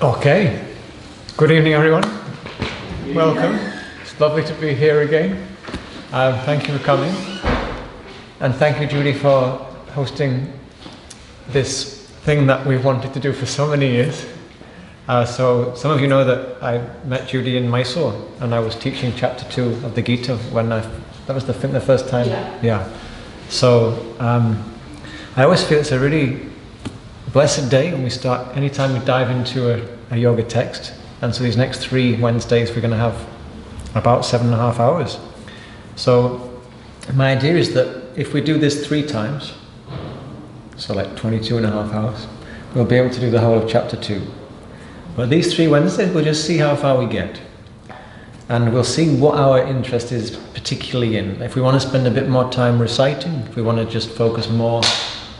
Okay, good evening everyone. Welcome. It's lovely to be here again. Thank you for coming. And thank you, Judy, for hosting this thing that we've wanted to do for so many years. So some of you know that I met Judy in Mysore and I was teaching chapter 2 of the Gita when that was the first time. Yeah. So I always feel it's a really blessed day when we start, anytime we dive into a yoga text. And so these next 3 Wednesdays we're going to have about 7.5 hours. So my idea is that if we do this 3 times, so like 22.5 hours, we'll be able to do the whole of chapter 2. But these 3 Wednesdays we'll just see how far we get. And we'll see what our interest is particularly in. If we want to spend a bit more time reciting, if we want to just focus more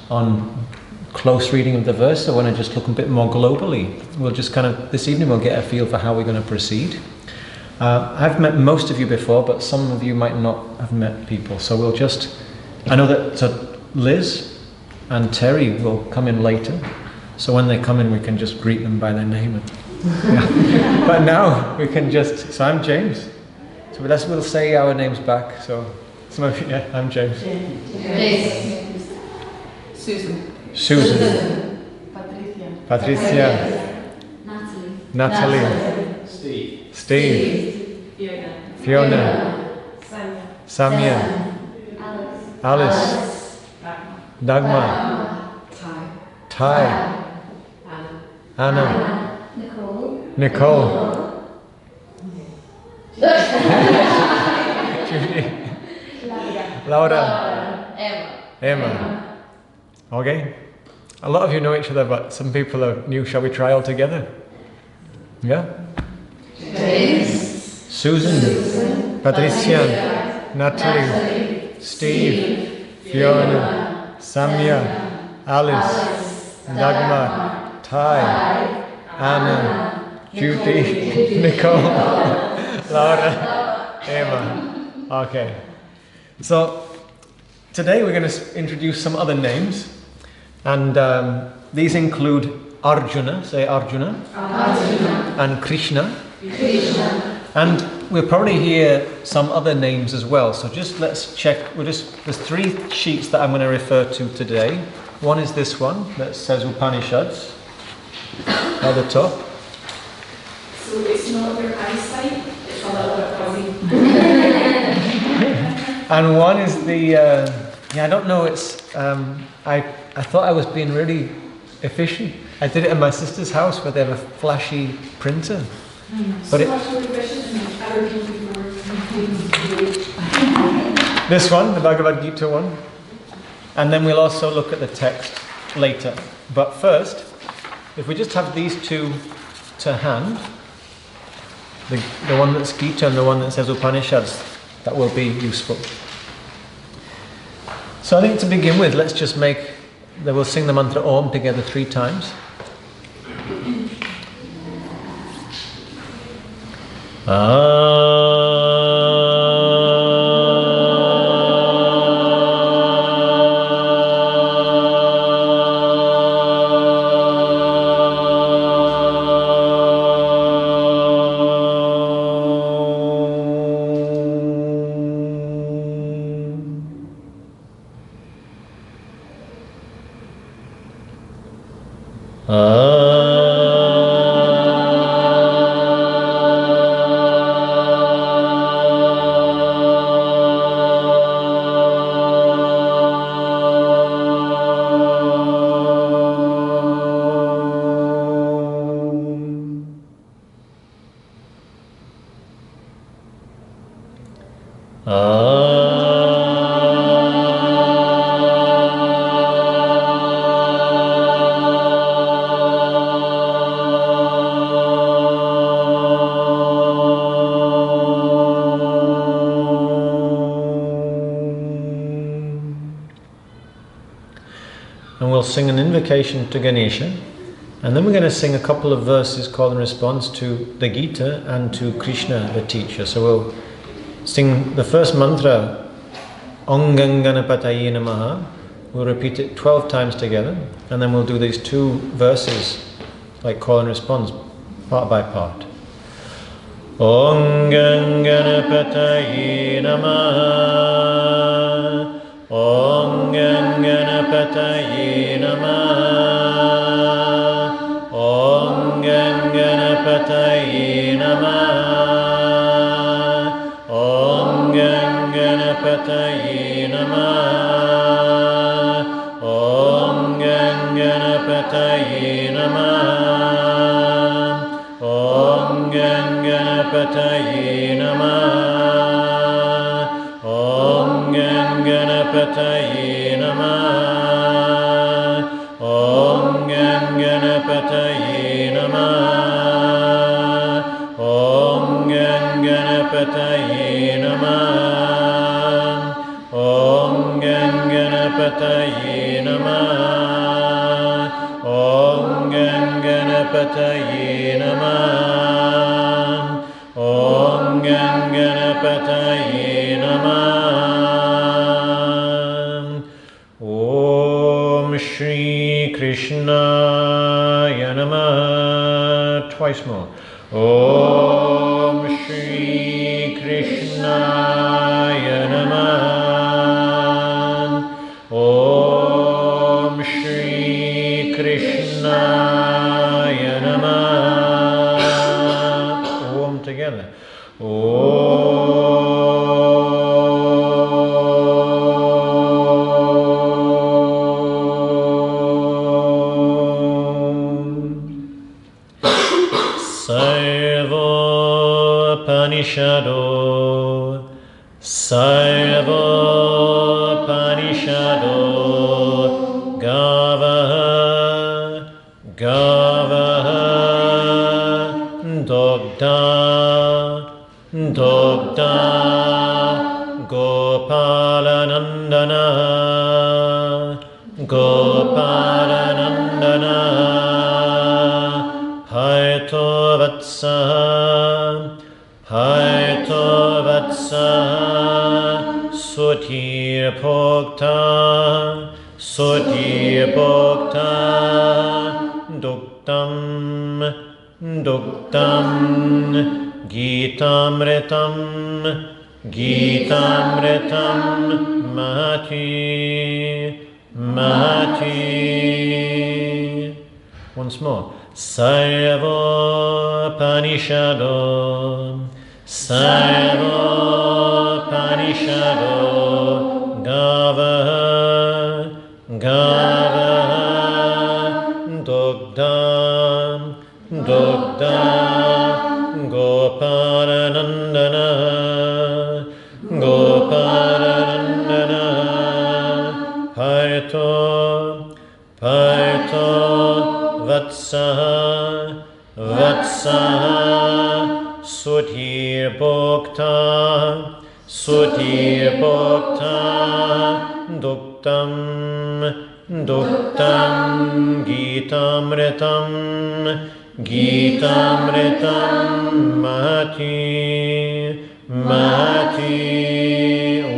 on close reading of the verse, or want to just look a bit more globally, we'll just kind of, this evening we'll get a feel for how we're going to proceed. I've met most of you before, but some of you might not have met people, so we'll just, I know that so Liz and Terry will come in later, so when they come in we can just greet them by their name. Yeah. But now we can just, so I'm James, so we'll say our names back, so some of you, yeah, I'm James. James. Susan. Patricia. Natalie. Steve. Fiona. Samia. Alice. Dagmar. Ty. Anna. Nicole. Judy. Laura. Emma. Okay. A lot of you know each other, but some people are new. Shall we try all together? Yeah? James. Susan. Patricia. Natalie. Steve. Fiona. Samia. Alice. Dagmar. Ty. Anna. Judy. Nicole. Laura. Emma. Okay. So today we're going to introduce some other names. And these include Arjuna, say Arjuna, and Krishna. And we'll probably hear some other names as well. So just let's check. There's 3 sheets that I'm going to refer to today. One is this one that says Upanishads at the top. So it's not your eyesight, it's a little bit fuzzy. And one is the, I don't know, it's, I thought I was being really efficient. I did it in my sister's house where they have a flashy printer. But this one, the Bhagavad Gita one. And then we'll also look at the text later. But first, if we just have these 2 to hand, the one that's Gita and the one that says Upanishads, that will be useful. So I think to begin with, let's just we'll sing the mantra Om together 3 times. And we'll sing an invocation to Ganesha, and then we're going to sing a couple of verses call and response to the Gita and to Krishna, the teacher. So we'll sing the first mantra, Om Ganganapataye Namaha. We'll repeat it 12 times together, and then we'll do these 2 verses, like call and response, part by part. Om Ganganapataye Namaha. Om Ganganapataye Namaha. Om Ganganapataye Namaha. Om Ganganapataye Namaha. Om Ganganapataye Namaha. Om Ganganapataye Namaha. Om Ganganapataye Namaha. Om Ganganapataye Namaha. Om Ganganapataye Namaha. Om Ganganapataye Namaha. Om Ganganapataye Namaha. Om Ganganapataye Namaha. Om Shri Krishnaya Namaha. Twice more. Om Shri Krishnaya Namaha. Om Shri Krishnaya Namaha. Om together. Sarvopanishado, Sarvopanishado, Gavaha, Gavaha, Dogda, Dogda, Gopalanandana, Gopalanandana, Haito Vatsaha, Haito Vatsaha, Sutir Bhokta, Sutir Bhokta, Duktam, Duktam, Gitamritam, Gitamritam, Mahati, Mahati. Once more. Sarvopanishado, Sarvopanishado, Gavaha, Gavaha, Dogda, Dogda, Gopalanandana, Gopalanandana, Parto, Parto, Vatsaha, Vatsaha, Sutir Bhokta, Sutir Bhokta, Duktam, Duktam, Gitamritam, Gitamritam, Mahati, Mahati.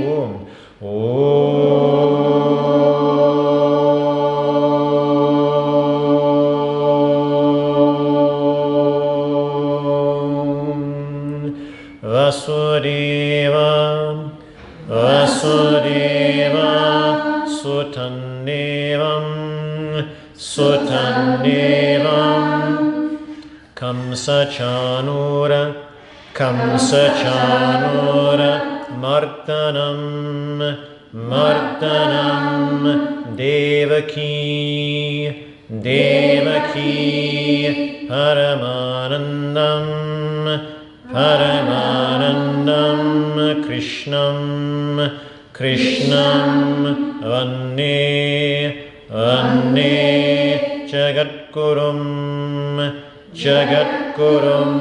Om, Vasudeva, Vasudeva, Sutandevam, Sutandevam, Kamsachanura, Kamsachanura, Martanam, Martanam, Devaki, Devaki, Paramanandam, Paramanandam, Krishnam, Krishnam, Vanne, Vanne, Jagatgurum, Jagatgurum,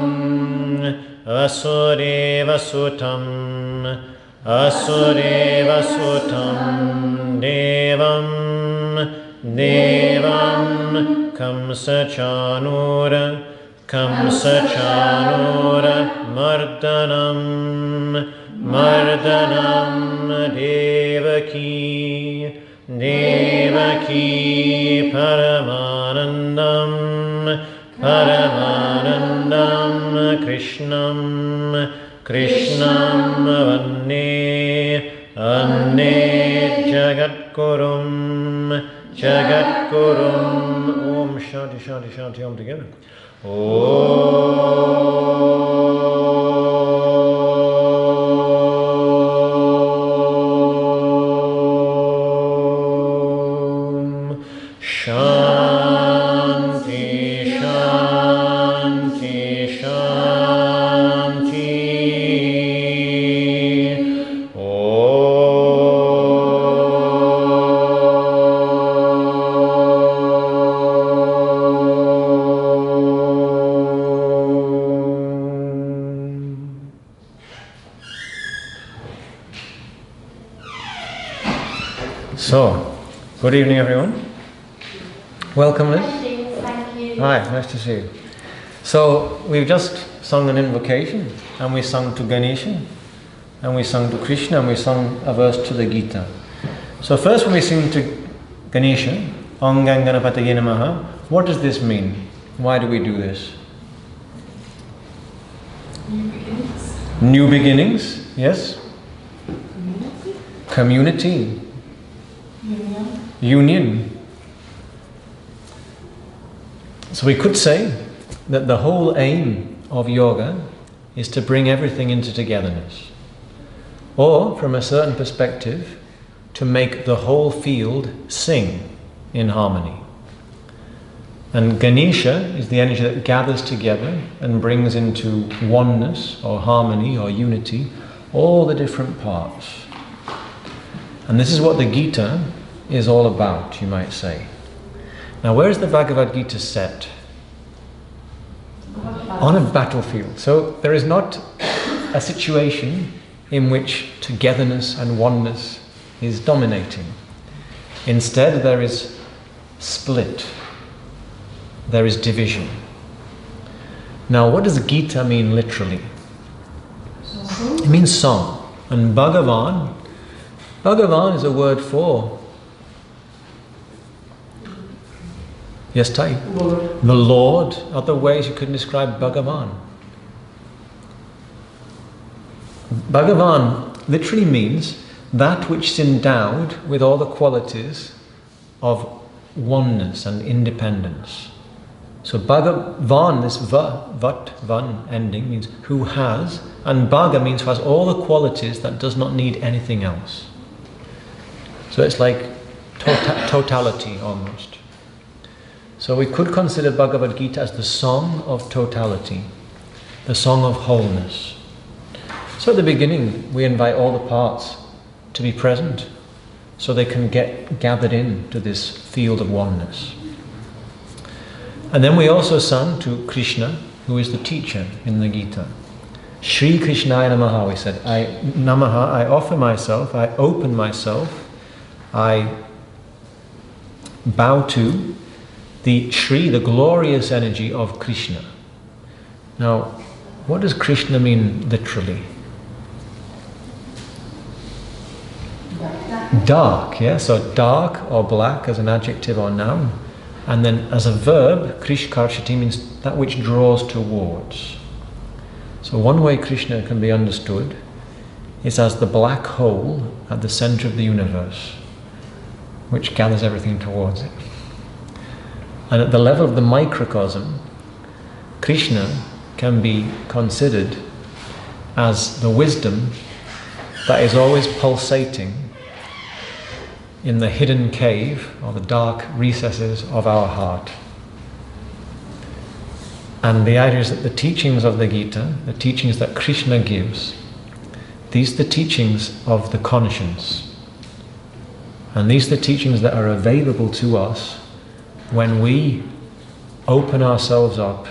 Vasudeva Sutam, Vasudeva Sutam, Devam, Devam, Kamsachanura, Kamsachanura, Mardanam, Mardanam, Devaki, Devaki, Paramanandam, Paramanandam, Krishnam, Krishnam Vanne, Anne Jagatgurum, Jagatgurum. Om Shanti Shanti Shanti Om together. Om Shanti Shanti Shanti. So, good evening everyone. Welcome Liz. Thank you. Hi, nice to see you. So, we've just sung an invocation, and we sung to Ganesha, and we sung to Krishna, and we sung a verse to the Gita. So first when we sing to Ganesha, Om Ganganapataye Namaha, what does this mean? Why do we do this? New beginnings. New beginnings, yes? Community. Union. So we could say that the whole aim of yoga is to bring everything into togetherness. Or, from a certain perspective, to make the whole field sing in harmony. And Ganesha is the energy that gathers together and brings into oneness or harmony or unity all the different parts. And this is what the Gita is all about, you might say. Now, where is the Bhagavad Gita set? On a battlefield. So there is not a situation in which togetherness and oneness is dominating. Instead, there is split. There is division. Now, what does Gita mean literally? It means song. And Bhagavan is a word for, yes, Tai? The Lord. Other ways you could describe Bhagavan. Bhagavan literally means that which is endowed with all the qualities of oneness and independence. So Bhagavan, this van ending, means who has, and Bhaga means who has all the qualities that does not need anything else. So it's like totality almost. So we could consider Bhagavad Gita as the song of totality, the song of wholeness. So at the beginning, we invite all the parts to be present so they can get gathered into this field of oneness. And then we also sang to Krishna, who is the teacher in the Gita. Shri Krishnaya Namaha, we said. Namaha, I offer myself, I open myself, I bow to the Shri, the glorious energy of Krishna. Now, what does Krishna mean literally? Dark, yeah? So dark or black as an adjective or noun. And then as a verb, Krishkarshati means that which draws towards. So one way Krishna can be understood is as the black hole at the center of the universe, which gathers everything towards it. And at the level of the microcosm, Krishna can be considered as the wisdom that is always pulsating in the hidden cave or the dark recesses of our heart. And the idea is that the teachings of the Gita, the teachings that Krishna gives, these are the teachings of the conscience. And these are the teachings that are available to us when we open ourselves up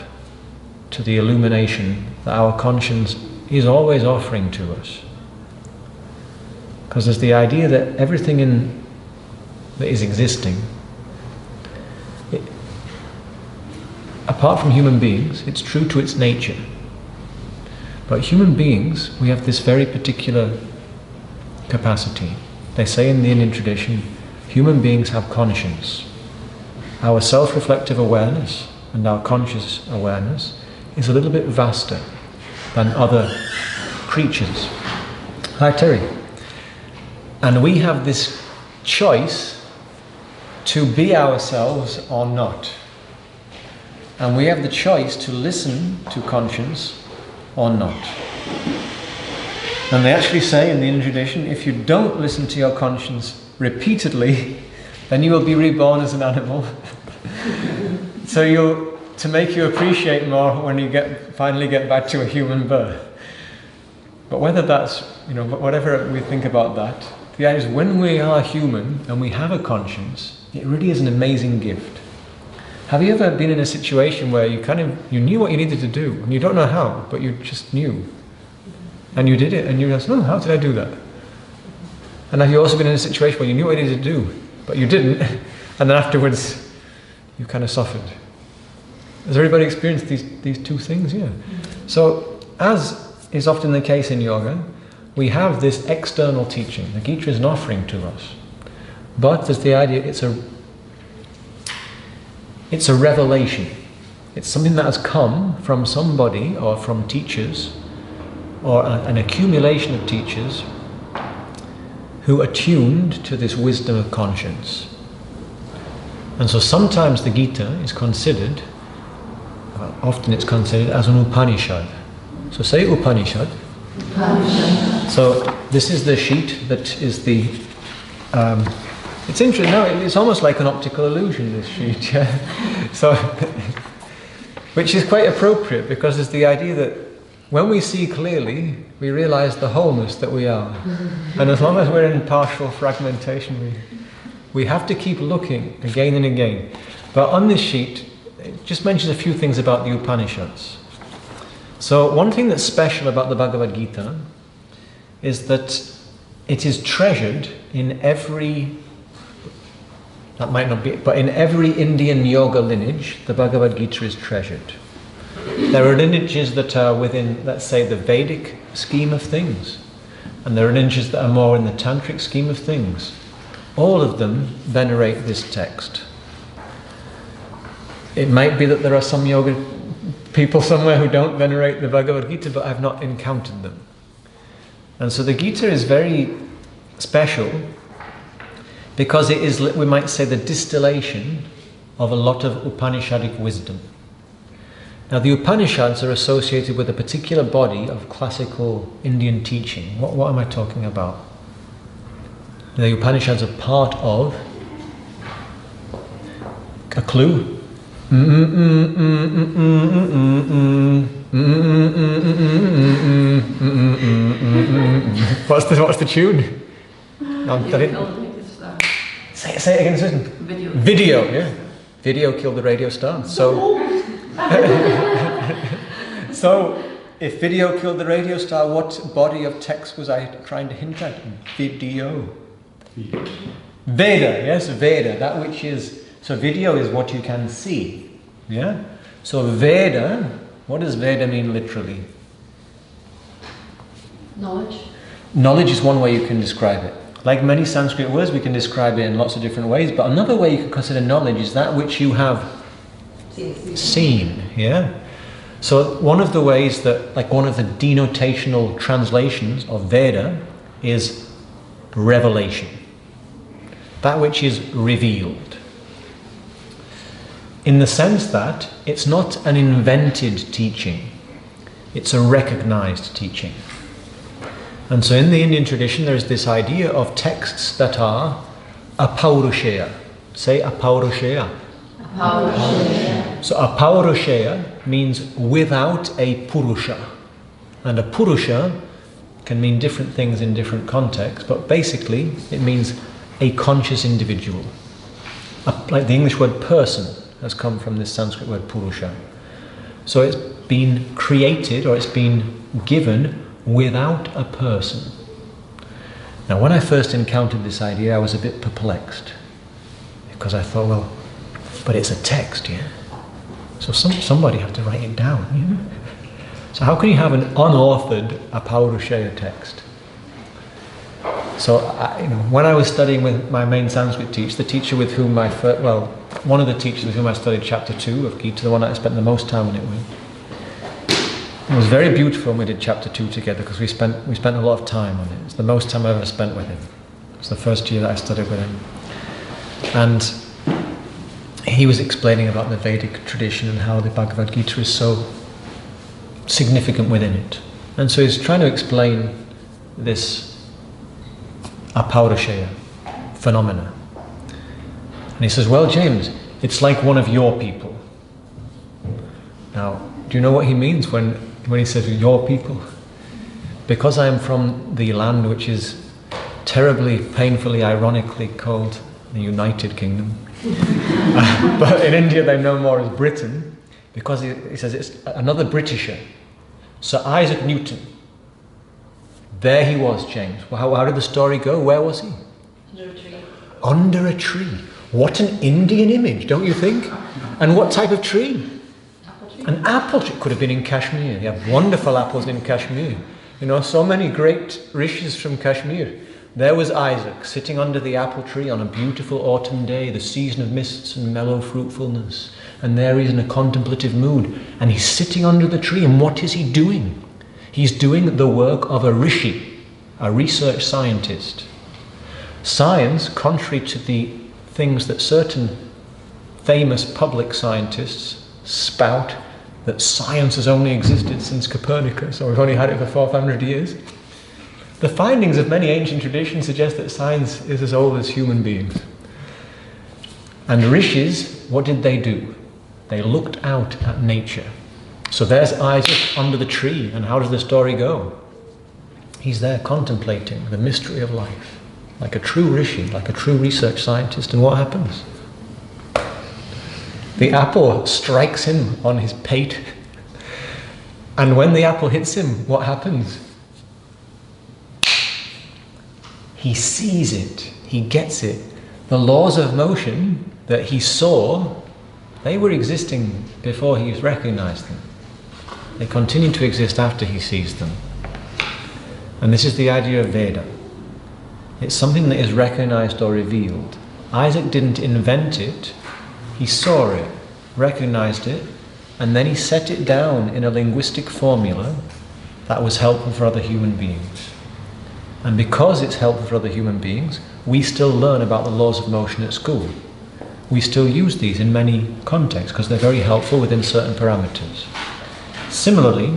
to the illumination that our conscience is always offering to us. Because there's the idea that everything that is existing, apart from human beings, it's true to its nature. But human beings, we have this very particular capacity. They say in the Indian tradition, human beings have conscience. Our self-reflective awareness and our conscious awareness is a little bit vaster. than other creatures. Hi, Terry. And we have this choice to be ourselves or not. And we have the choice to listen to conscience or not. And they actually say in the Indian tradition, if you don't listen to your conscience repeatedly, then you will be reborn as an animal. So to make you appreciate more when you finally get back to a human birth. But whether that's, whatever we think about that, the idea is when we are human and we have a conscience, it really is an amazing gift. Have you ever been in a situation where you knew what you needed to do, and you don't know how, but you just knew? And you did it, and you just, oh, how did I do that? And have you also been in a situation where you knew what you needed to do, but you didn't, and then afterwards you kind of suffered? Has everybody experienced these two things? Yeah. So, as is often the case in yoga, we have this external teaching. The Gita is an offering to us. But there's the idea, it's a revelation. It's something that has come from somebody or from teachers or an accumulation of teachers who are tuned to this wisdom of conscience. And so sometimes the Gita is considered, often it's considered as an Upanishad. So say Upanishad. Upanishad. So this is the sheet that is the... it's interesting, no, it's almost like an optical illusion, this sheet. Yeah? So, which is quite appropriate, because it's the idea that when we see clearly, we realise the wholeness that we are. And as long as we're in partial fragmentation, we have to keep looking again and again. But on this sheet, it just mentions a few things about the Upanishads. So one thing that's special about the Bhagavad Gita is that it is treasured in every... That might not be, but in every Indian yoga lineage, the Bhagavad Gita is treasured. There are lineages that are within, let's say, the Vedic scheme of things, and there are lineages that are more in the Tantric scheme of things. All of them venerate this text. It might be that there are some yoga people somewhere who don't venerate the Bhagavad Gita, but I've not encountered them. And so the Gita is very special, because it is, we might say, the distillation of a lot of Upanishadic wisdom. Now the Upanishads are associated with a particular body of classical Indian teaching. What am I talking about? The Upanishads are part of a clue. What's the tune? Say it again, Susan. Video, yeah. Video killed the radio star. So, if video killed the radio star, what body of text was I trying to hint at? Video. Veda, yes, Veda. That which is, so video is what you can see. Yeah? So Veda, what does Veda mean literally? Knowledge. Knowledge is one way you can describe it. Like many Sanskrit words, we can describe it in lots of different ways, but another way you can consider knowledge is that which you have seen, yeah? So one of the ways that, like one of the denotational translations of Veda is revelation. That which is revealed. In the sense that it's not an invented teaching, it's a recognized teaching. And so in the Indian tradition there is this idea of texts that are apaurushaya. Say apaurushaya. Apaurushaya. So apaurushaya means without a purusha. And a purusha can mean different things in different contexts, but basically it means a conscious individual. Like the English word person has come from this Sanskrit word purusha. So it's been created, or it's been given without a person. Now when I first encountered this idea, I was a bit perplexed, because I thought, well, but it's a text, yeah? So somebody had to write it down, you know? So how can you have an unauthored apaurushaya text? So when I was studying with my main Sanskrit teacher, the teacher with whom one of the teachers with whom I studied chapter 2 of Gita, the one that I spent the most time on it with, It was very beautiful when we did chapter 2 together, because we spent a lot of time on it. It's the most time I've ever spent with him. It's the first year that I studied with him. And he was explaining about the Vedic tradition and how the Bhagavad Gita is so significant within it. And so he's trying to explain this apaurashaya phenomena. And he says, well, James, it's like one of your people. Now, do you know what he means when he says your people? Because I am from the land which is terribly, painfully, ironically called the United Kingdom. But in India they know more as Britain, because he says it's another Britisher. Sir Isaac Newton. There he was, James. Well, how did the story go? Where was he? Under a tree. Under a tree. What an Indian image, don't you think? And what type of tree? Apple tree. An apple tree. Could have been in Kashmir. You have wonderful apples in Kashmir. You know, so many great rishis from Kashmir. There was Isaac, sitting under the apple tree on a beautiful autumn day, the season of mists and mellow fruitfulness. And there he is in a contemplative mood. And he's sitting under the tree, and what is he doing? He's doing the work of a rishi, a research scientist. Science, contrary to the things that certain famous public scientists spout, that science has only existed since Copernicus, or we've only had it for 400 years. The findings of many ancient traditions suggest that science is as old as human beings. And rishis, what did they do? They looked out at nature. So there's Isaac under the tree, and how does the story go? He's there contemplating the mystery of life, like a true rishi, like a true research scientist, and what happens? The apple strikes him on his pate, and when the apple hits him, what happens? He sees it, he gets it. The laws of motion that he saw, they were existing before he recognized them. They continue to exist after he sees them. And this is the idea of Veda. It's something that is recognized or revealed. Isaac didn't invent it, he saw it, recognized it, and then he set it down in a linguistic formula that was helpful for other human beings. And because it's helpful for other human beings, we still learn about the laws of motion at school. We still use these in many contexts because they're very helpful within certain parameters. Similarly,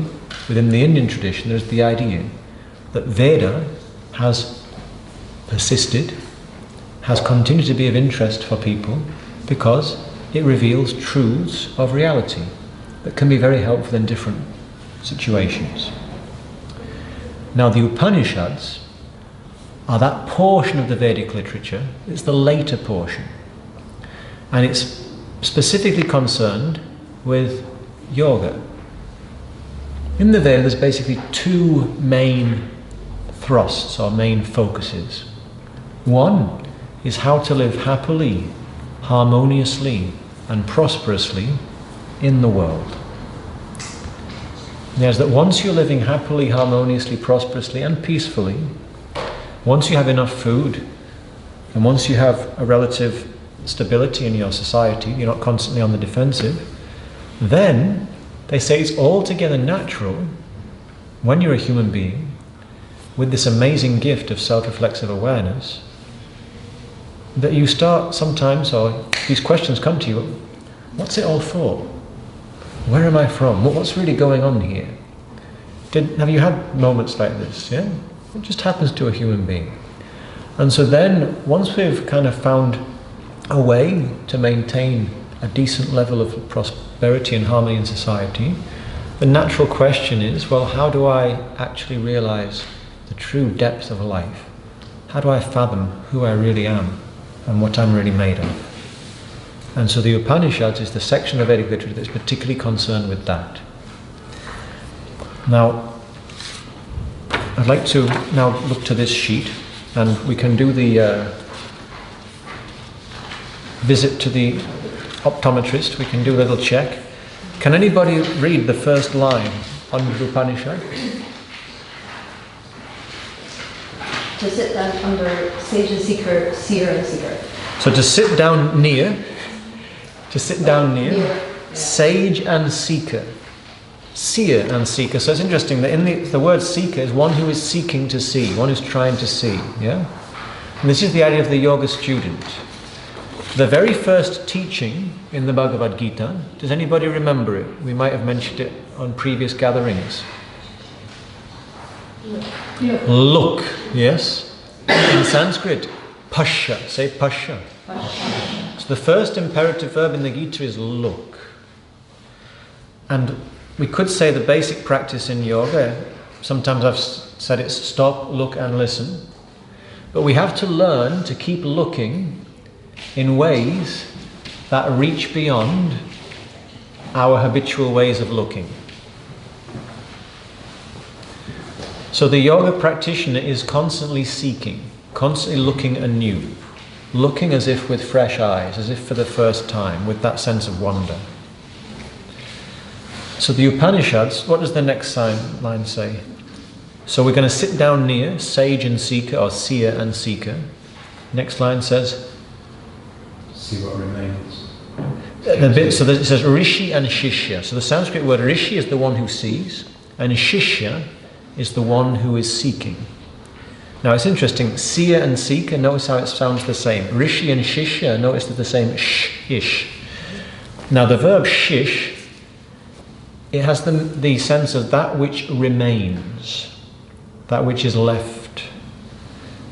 within the Indian tradition, there's the idea that Veda has persisted, has continued to be of interest for people because it reveals truths of reality that can be very helpful in different situations. Now, the Upanishads are that portion of the Vedic literature. It's the later portion, and it's specifically concerned with yoga. In the Veda, there's basically two main thrusts or main focuses. One is how to live happily, harmoniously, and prosperously in the world. There's that once you're living happily, harmoniously, prosperously, and peacefully, once you have enough food, and once you have a relative stability in your society, you're not constantly on the defensive, then they say it's altogether natural, when you're a human being, with this amazing gift of self-reflexive awareness, that you start sometimes, or these questions come to you, what's it all for? Where am I from? What's really going on here? Have you had moments like this? Yeah? It just happens to a human being. And so then, once we've kind of found a way to maintain a decent level of prosperity and harmony in society, the natural question is, well, how do I actually realize the true depth of life? How do I fathom who I really am and what I'm really made of? And so the Upanishads is the section of Vedic literature that's particularly concerned with that. Now, I'd like to now look to this sheet, and we can do the visit to the optometrist. We can do a little check. Can anybody read the first line on the Upanishad? To sit down under sage and seeker, seer and seeker. So to sit down near, Near, yeah. sage and seeker. seer and seeker. So it's interesting that in the word seeker is one who is seeking to see, one who's trying to see. Yeah? And this is the idea of the yoga student. The very first teaching in the Bhagavad Gita, does anybody remember it? We might have mentioned it on previous gatherings. Yeah. Look, yes. In Sanskrit, pasha, say pasha. So the first imperative verb in the Gita is look. And we could say the basic practice in yoga, sometimes I've said it's stop, look and listen. But we have to learn to keep looking in ways that reach beyond our habitual ways of looking. So the yoga practitioner is constantly seeking, constantly looking anew, looking as if with fresh eyes, as if for the first time, with that sense of wonder. So the Upanishads, what does the next line say? So we're going to sit down near sage and seeker, or seer and seeker. Next line says, see what remains. So it says rishi and shishya. So the Sanskrit word rishi is the one who sees, and shishya is the one who is seeking. Now it's interesting, seer and seeker, notice how it sounds the same. Rishi and shishya, notice they're the same shish. Now the verb shish, it has the sense of that which remains, that which is left.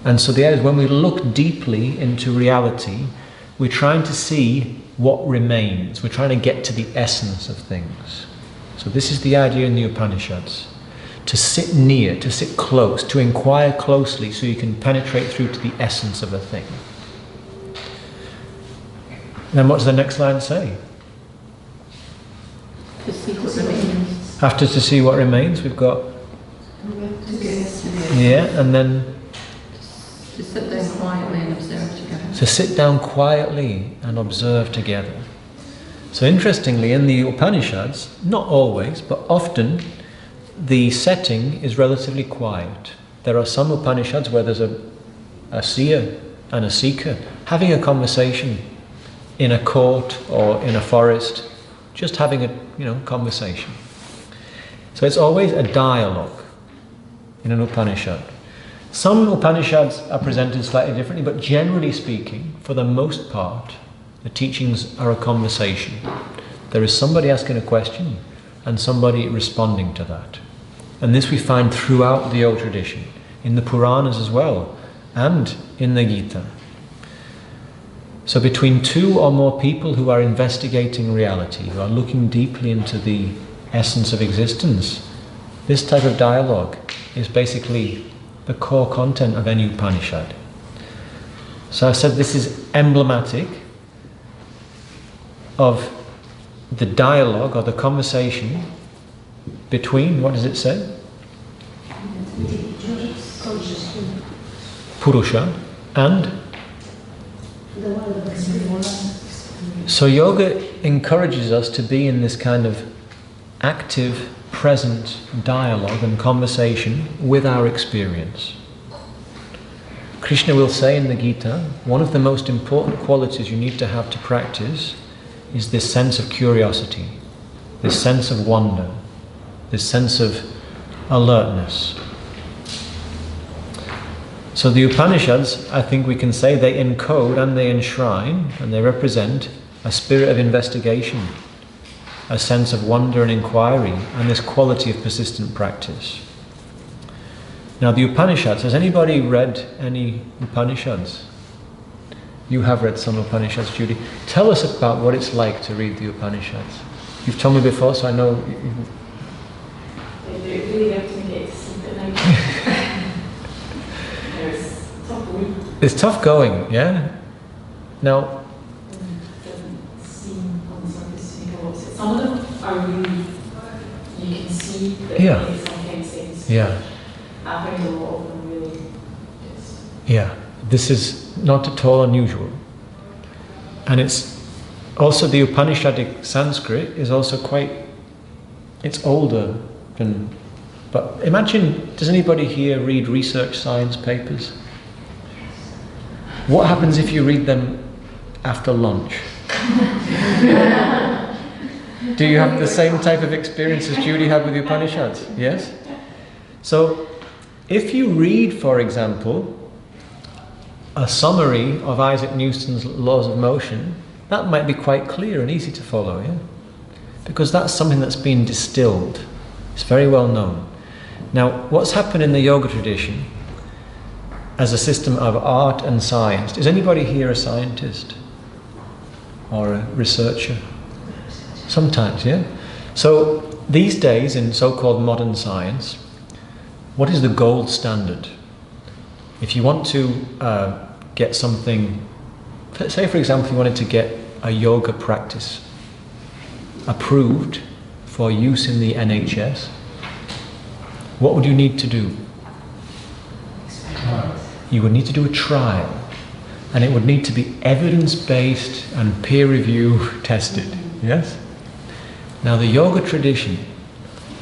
And so the idea is when we look deeply into reality, we're trying to see what remains. We're trying to get to the essence of things. So this is the idea in the Upanishads. To sit near, to sit close, to inquire closely so you can penetrate through to the essence of a thing. Then what does the next line say? To see what remains. After to see what remains, we've got... Yeah, and then... To sit down quietly and observe together. To sit down quietly and observe together. So interestingly, in the Upanishads, not always, but often, the setting is relatively quiet. There are some Upanishads where there's a seer and a seeker having a conversation in a court or in a forest, just having a conversation. So it's always a dialogue in an Upanishad. Some Upanishads are presented slightly differently, but generally speaking, for the most part, the teachings are a conversation. There is somebody asking a question and somebody responding to that. And this we find throughout the old tradition, in the Puranas as well, and in the Gita. So between two or more people who are investigating reality, who are looking deeply into the essence of existence, this type of dialogue is basically the core content of any Upanishad. So I said this is emblematic of the dialogue or the conversation between, what does it say? Purusha and? So yoga encourages us to be in this kind of active, present dialogue and conversation with our experience. Krishna will say in the Gita, one of the most important qualities you need to have to practice is this sense of curiosity, this sense of wonder, this sense of alertness. So the Upanishads, I think we can say, they encode and they enshrine and they represent a spirit of investigation, a sense of wonder and inquiry, and this quality of persistent practice. Now the Upanishads, has anybody read any Upanishads? You have read some Upanishads, Judy. Tell us about what it's like to read the Upanishads. You've told me before, so I know... They really have to get to sleep at night. It's tough going. It's tough going, yeah? Now... It doesn't seem on the surface to make a lot of sense. Some of them are really, you can see that Yeah. they make some kind of sense. Yeah. I find a lot of them really just... Yeah, this is not at all unusual. And it's also the Upanishadic Sanskrit is also quite, it's older than, but imagine, does anybody here read research science papers? What happens if you read them after lunch? Do you have the same type of experience as Judy had with the Upanishads? Yes? So, if you read, for example, a summary of Isaac Newton's laws of motion, that might be quite clear and easy to follow, yeah? Because that's something that's been distilled. It's very well known. Now, what's happened in the yoga tradition as a system of art and science? Is anybody here a scientist? Or a researcher? Sometimes, yeah? So, these days in so-called modern science, what is the gold standard? If you want to get something, say for example you wanted to get a yoga practice approved for use in the NHS, what would you need to do? You would need to do a trial, and it would need to be evidence-based and peer-review tested, yes? Now the yoga tradition,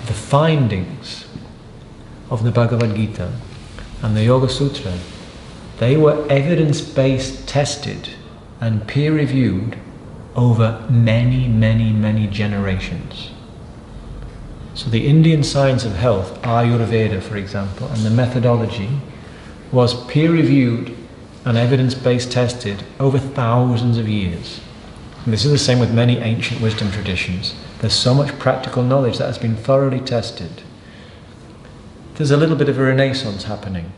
the findings of the Bhagavad Gita and the Yoga Sutra, they were evidence-based, tested and peer-reviewed over many, many, many generations. So the Indian science of health, Ayurveda for example, and the methodology was peer-reviewed and evidence-based tested over thousands of years. And this is the same with many ancient wisdom traditions. There's so much practical knowledge that has been thoroughly tested. There's a little bit of a renaissance happening.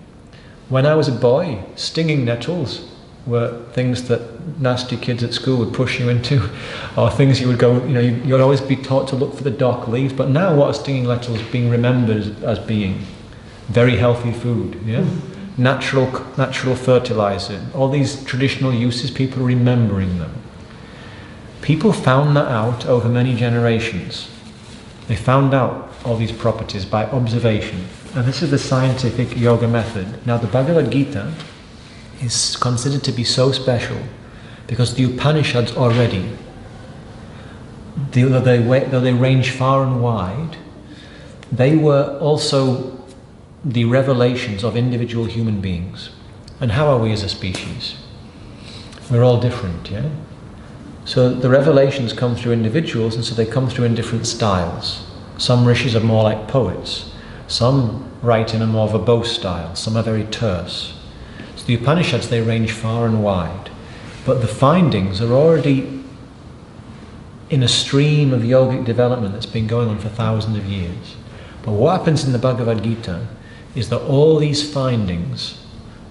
When I was a boy, stinging nettles were things that nasty kids at school would push you into, or things you would go, you'd always be taught to look for the dock leaves. But now what are stinging nettles being remembered as being? Very healthy food, yeah? Natural fertilizer. All these traditional uses, people are remembering them. People found that out over many generations. They found out all these properties by observation. And this is the scientific yoga method. Now the Bhagavad Gita is considered to be so special because the Upanishads already, though they range far and wide, they were also the revelations of individual human beings. And how are we as a species? We're all different, yeah? So the revelations come through individuals, and so they come through in different styles. Some rishis are more like poets. Some write in a more verbose style. Some are very terse. So the Upanishads, they range far and wide. But the findings are already in a stream of yogic development that's been going on for thousands of years. But what happens in the Bhagavad Gita is that all these findings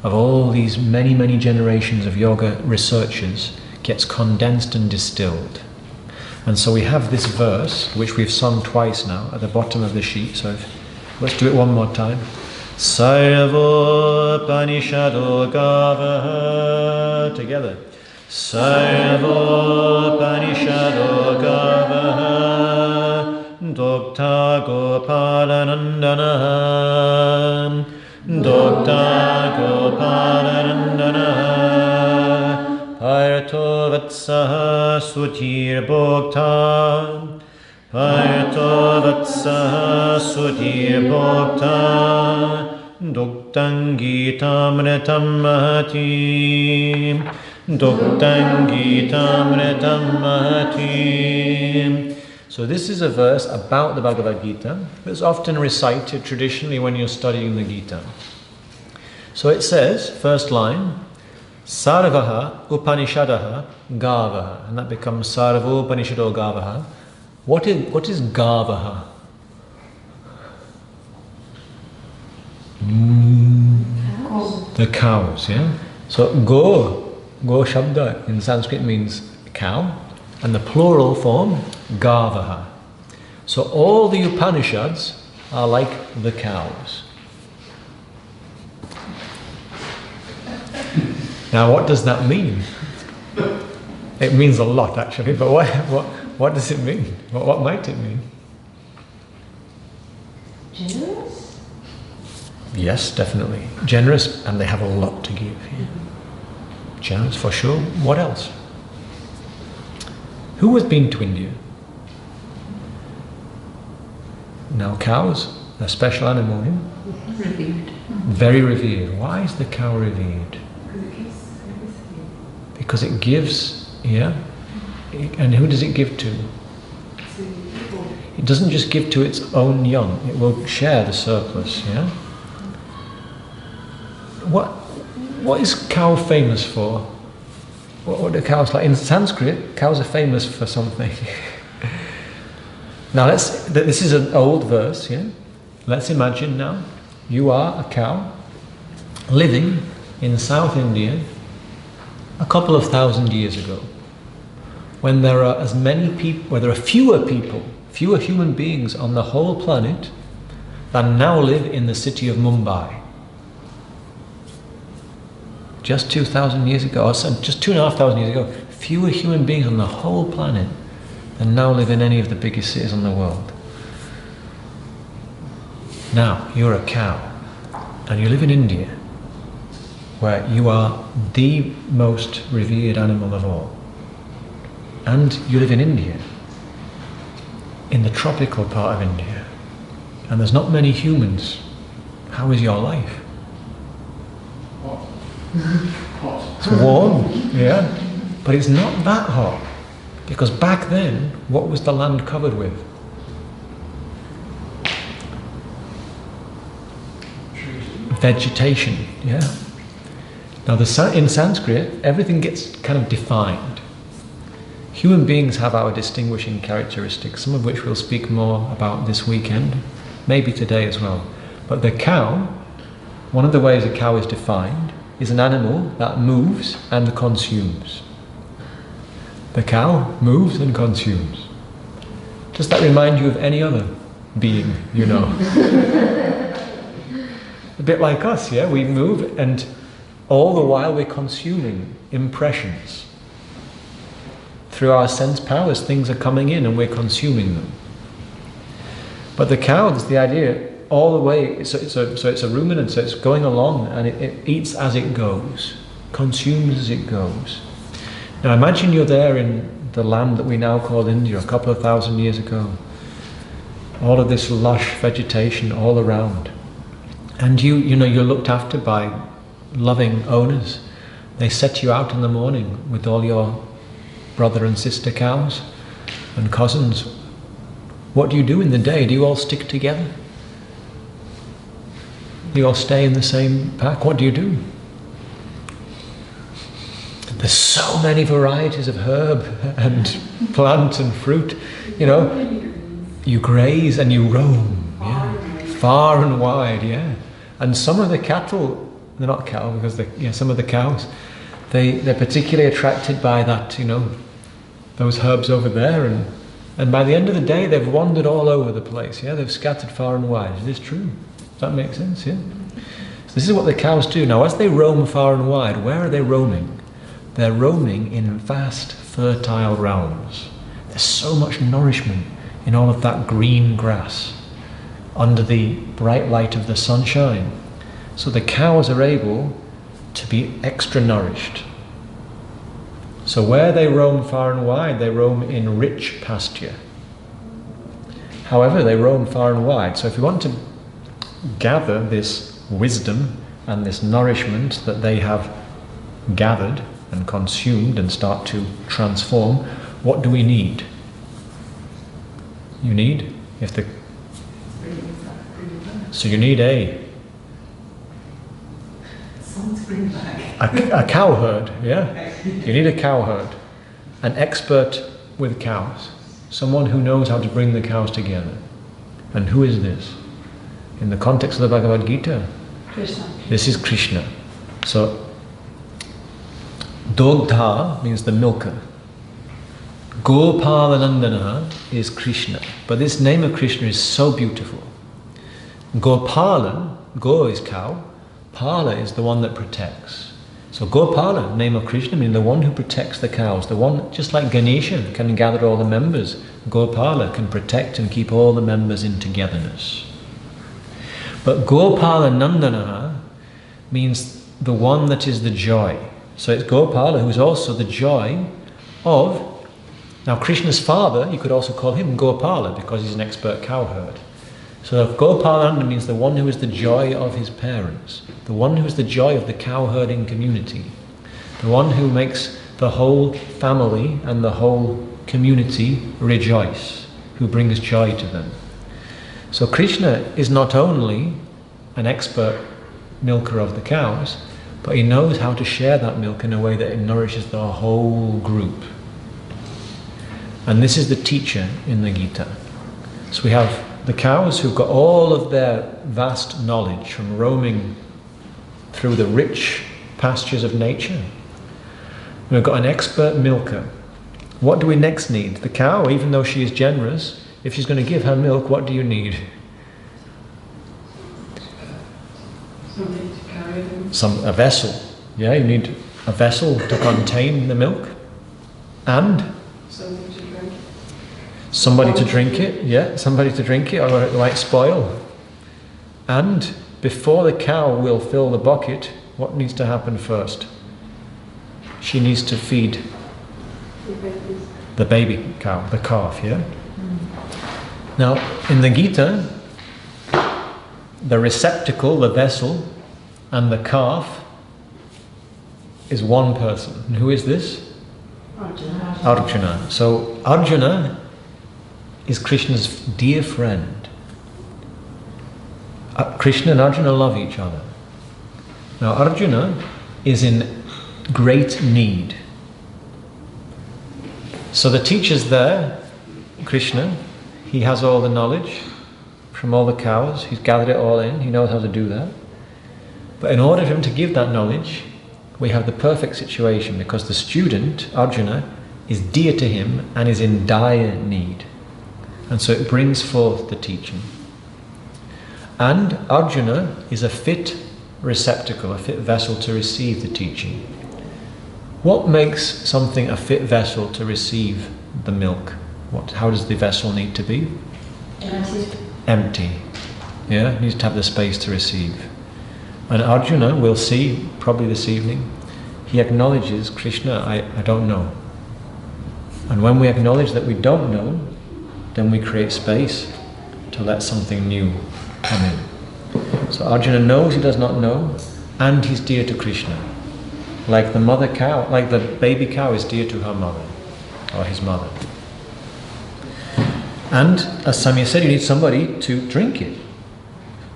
of all these many, many generations of yoga researchers gets condensed and distilled. And so we have this verse, which we've sung twice now, at the bottom of the sheet. So let's do it one more time. Sarvo Panishado Gavaha. Together. Sarvo Panishado Gavaha. Dokta Gopalanandana. Dokta Gopalanandana. Parto Vatsaha Sutir Bhokta. Parto Vatsaha Sutir Bhokta. Doktam Gitamritam Mahati. Doktam Gitamritam Mahati. So this is a verse about the Bhagavad Gita. It's often recited traditionally when you're studying the Gita. So it says, first line, Sarvaha Upanishadaha Gavaha, and that becomes Sarvo Upanishado Gavaha. What is Gavaha? The cows, yeah? So Go Shabda in Sanskrit means cow, and the plural form, Gavaha. So all the Upanishads are like the cows. Now what does that mean? It means a lot actually, but what does it mean? What might it mean? Generous? Yes, definitely. Generous, and they have a lot to give. Yeah. Generous for sure. What else? Who has been to India? Now cows, a special animal, yeah? Revered. Very revered. Why is the cow revered? Because it gives everything. Because it gives, yeah? And who does it give to? It doesn't just give to its own young, it will share the surplus, yeah? What is cow famous for? What are cows like? In Sanskrit, cows are famous for something. Now this is an old verse, yeah? Let's imagine now, you are a cow living in South India a couple of thousand years ago, when there are as many people, where there are fewer human beings on the whole planet than now live in the city of Mumbai. Just 2,000 years ago, or just 2,500 years ago, fewer human beings on the whole planet than now live in any of the biggest cities in the world. Now, you're a cow, and you live in India, where you are the most revered animal of all. And you live in India, in the tropical part of India, and there's not many humans. How is your life? Hot. It's warm, yeah, but it's not that hot, because back then, what was the land covered with? Vegetation, yeah. Now in Sanskrit, everything gets kind of defined. Human beings have our distinguishing characteristics, some of which we'll speak more about this weekend, maybe today as well. But the cow, one of the ways a cow is defined, is an animal that moves and consumes. The cow moves and consumes. Does that remind you of any other being you know? A bit like us, yeah? We move, and all the while we're consuming impressions. Through our sense powers, things are coming in and we're consuming them. But the cow, that's the idea, all the way, so it's a ruminant, so it's going along, and it eats as it goes, consumes as it goes. Now imagine you're there in the land that we now call India, a couple of thousand years ago. All of this lush vegetation all around. And you're looked after by loving owners. They set you out in the morning with all your brother and sister cows and cousins. What do you do in the day? Do you all stick together? Do you all stay in the same pack? What do you do? There's so many varieties of herb and plant and fruit. You graze and you roam, yeah, far and wide, yeah. And some of the cattle, they're not cattle because some of the cows, they're particularly attracted by that, those herbs over there, and by the end of the day they've wandered all over the place, yeah, they've scattered far and wide. Is this true? Does that make sense? Yeah. So this is what the cows do. Now as they roam far and wide, where are they roaming? They're roaming in vast fertile realms. There's so much nourishment in all of that green grass under the bright light of the sunshine. So the cows are able to be extra nourished. So where they roam far and wide, they roam in rich pasture. However, they roam far and wide. So if you want to gather this wisdom and this nourishment that they have gathered and consumed and start to transform, what do we need? You need, so you need a cow herd, yeah? You need a cow herd, an expert with cows, someone who knows how to bring the cows together. And who is this? In the context of the Bhagavad Gita, Krishna. This is Krishna. So, Dogdha means the milker. Gopalanandana is Krishna. But this name of Krishna is so beautiful. Gopalan, Go is cow, Pala is the one that protects. So Gopala, name of Krishna, means the one who protects the cows. The one, just like Ganesha can gather all the members, Gopala can protect and keep all the members in togetherness. But Gopala Nandana means the one that is the joy. So it's Gopala who is also the joy of, now Krishna's father, you could also call him Gopala because he's an expert cowherd. So Gopalananda means the one who is the joy of his parents, the one who is the joy of the cowherding community, the one who makes the whole family and the whole community rejoice who brings joy to them. So Krishna is not only an expert milker of the cows, but he knows how to share that milk in a way that it nourishes the whole group. And this is the teacher in the Gita. So we have the cows who've got all of their vast knowledge from roaming through the rich pastures of nature. We've got an expert milker. What do we next need? The cow, even though she is generous, if she's going to give her milk, what do you need? Something to carry them. A vessel. Yeah, you need a vessel to contain the milk. And Something to drink. somebody to drink it. Yeah, somebody to drink it, or it might spoil. And before the cow will fill the bucket, what needs to happen first? She needs to feed the baby cow, the calf, yeah? Now, in the Gita, the receptacle, the vessel, and the calf is one person. And who is this? Arjuna. Arjuna. So Arjuna is Krishna's dear friend. Krishna and Arjuna love each other. Now Arjuna is in great need. So the teacher's there, Krishna, he has all the knowledge from all the cows, he's gathered it all in, he knows how to do that. But in order for him to give that knowledge, we have the perfect situation, because the student, Arjuna, is dear to him and is in dire need. And so it brings forth the teaching. And Arjuna is a fit receptacle, a fit vessel to receive the teaching. What makes something a fit vessel to receive the milk? How does the vessel need to be? Empty. Yeah, it needs to have the space to receive. And Arjuna, we'll see probably this evening, he acknowledges, Krishna, I don't know. And when we acknowledge that we don't know, then we create space to let something new come in. So Arjuna knows he does not know, and he's dear to Krishna. Like the mother cow, like the baby cow is dear to her mother, or his mother. And as Samya said, you need somebody to drink it.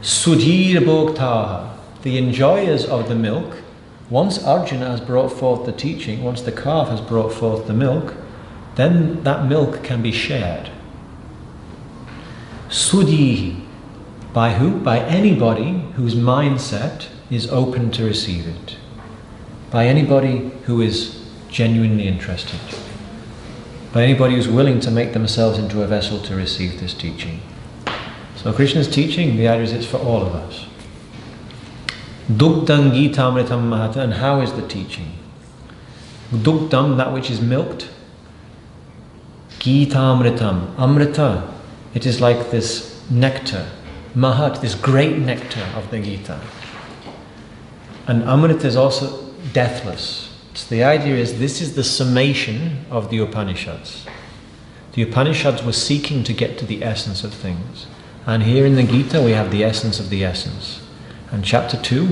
Sudhir bhoktaha, the enjoyers of the milk, once Arjuna has brought forth the teaching, once the calf has brought forth the milk, then that milk can be shared. Sudhihi, by who? By anybody whose mindset is open to receive it. By anybody who is genuinely interested. By anybody who's willing to make themselves into a vessel to receive this teaching. So Krishna's teaching, the idea is it's for all of us. Dugdam Gitamritam Mahata, and how is the teaching? Dugdam, that which is milked. Gitamritam, Amrita, it is like this nectar. Mahat, this great nectar of the Gita. And Amrita is also deathless. So the idea is this is the summation of the Upanishads. The Upanishads were seeking to get to the essence of things. And here in the Gita we have the essence of the essence. And chapter 2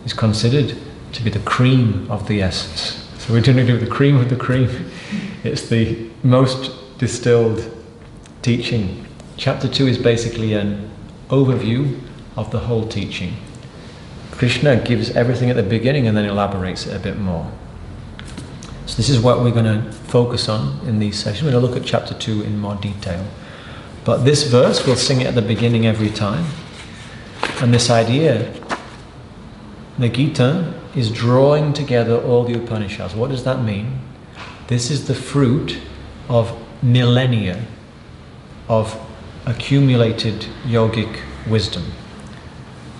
is considered to be the cream of the essence. So we're going to do the cream of the cream. It's the most distilled teaching. Chapter 2 is basically an overview of the whole teaching. Krishna gives everything at the beginning and then elaborates it a bit more. So this is what we're going to focus on in these sessions. We're going to look at chapter 2 in more detail. But this verse, we'll sing it at the beginning every time. And this idea, the Gita is drawing together all the Upanishads. What does that mean? This is the fruit of millennia of accumulated yogic wisdom.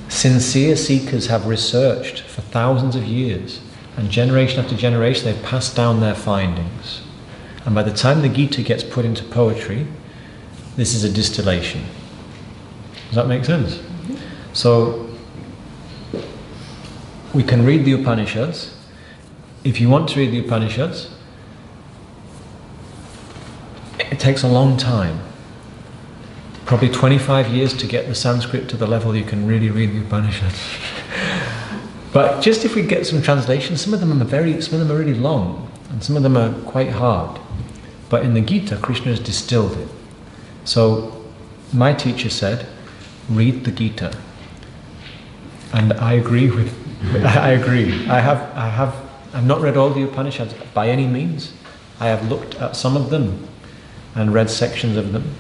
Sincere seekers have researched for thousands of years, and generation after generation they've passed down their findings. And by the time the Gita gets put into poetry, this is a distillation. Does that make sense? So we can read the Upanishads. If you want to read the Upanishads, it takes a long time. Probably 25 years to get the Sanskrit to the level you can really read the Upanishads. But just if we get some translations, some of them are really long, and some of them are quite hard. But in the Gita, Krishna has distilled it. So my teacher said, read the Gita. And I agree with, I agree. I've not read all the Upanishads by any means. I have looked at some of them and read sections of them.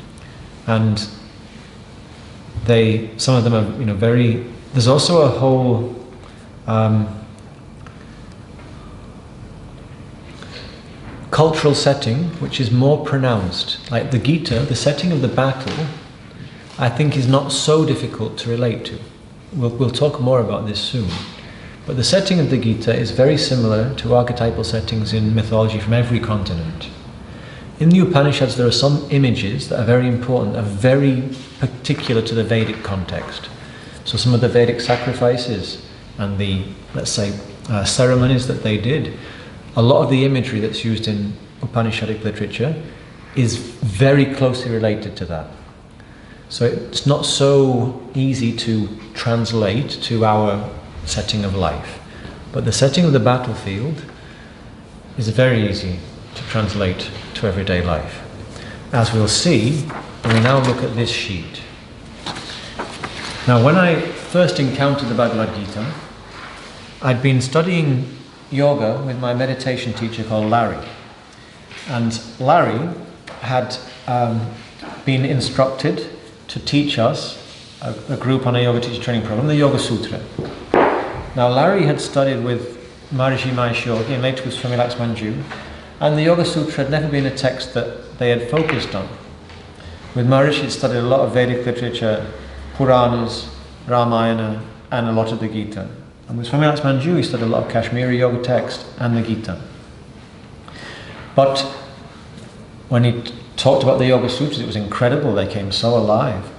And some of them are, very, there's also a whole, cultural setting which is more pronounced. Like the Gita, the setting of the battle, I think is not so difficult to relate to. We'll talk more about this soon. But the setting of the Gita is very similar to archetypal settings in mythology from every continent. In the Upanishads there are some images that are very important, are very particular to the Vedic context. So some of the Vedic sacrifices and the, let's say, ceremonies that they did, a lot of the imagery that's used in Upanishadic literature is very closely related to that. So it's not so easy to translate to our setting of life. But the setting of the battlefield is very easy to translate to everyday life. As we'll see, we now look at this sheet. Now when I first encountered the Bhagavad Gita, I'd been studying yoga with my meditation teacher called Larry. And Larry had been instructed to teach us, a group on a yoga teacher training program, the Yoga Sutra. Now Larry had studied with Maharishi Mahesh Yogi and later with Swami Laxmanju, and the Yoga Sutra had never been a text that they had focused on. With Maharishi he studied a lot of Vedic literature, Puranas, Ramayana, and a lot of the Gita. And with Swami Laxmanju he studied a lot of Kashmiri yoga text and the Gita. But when he talked about the Yoga Sutras, it was incredible, they came so alive.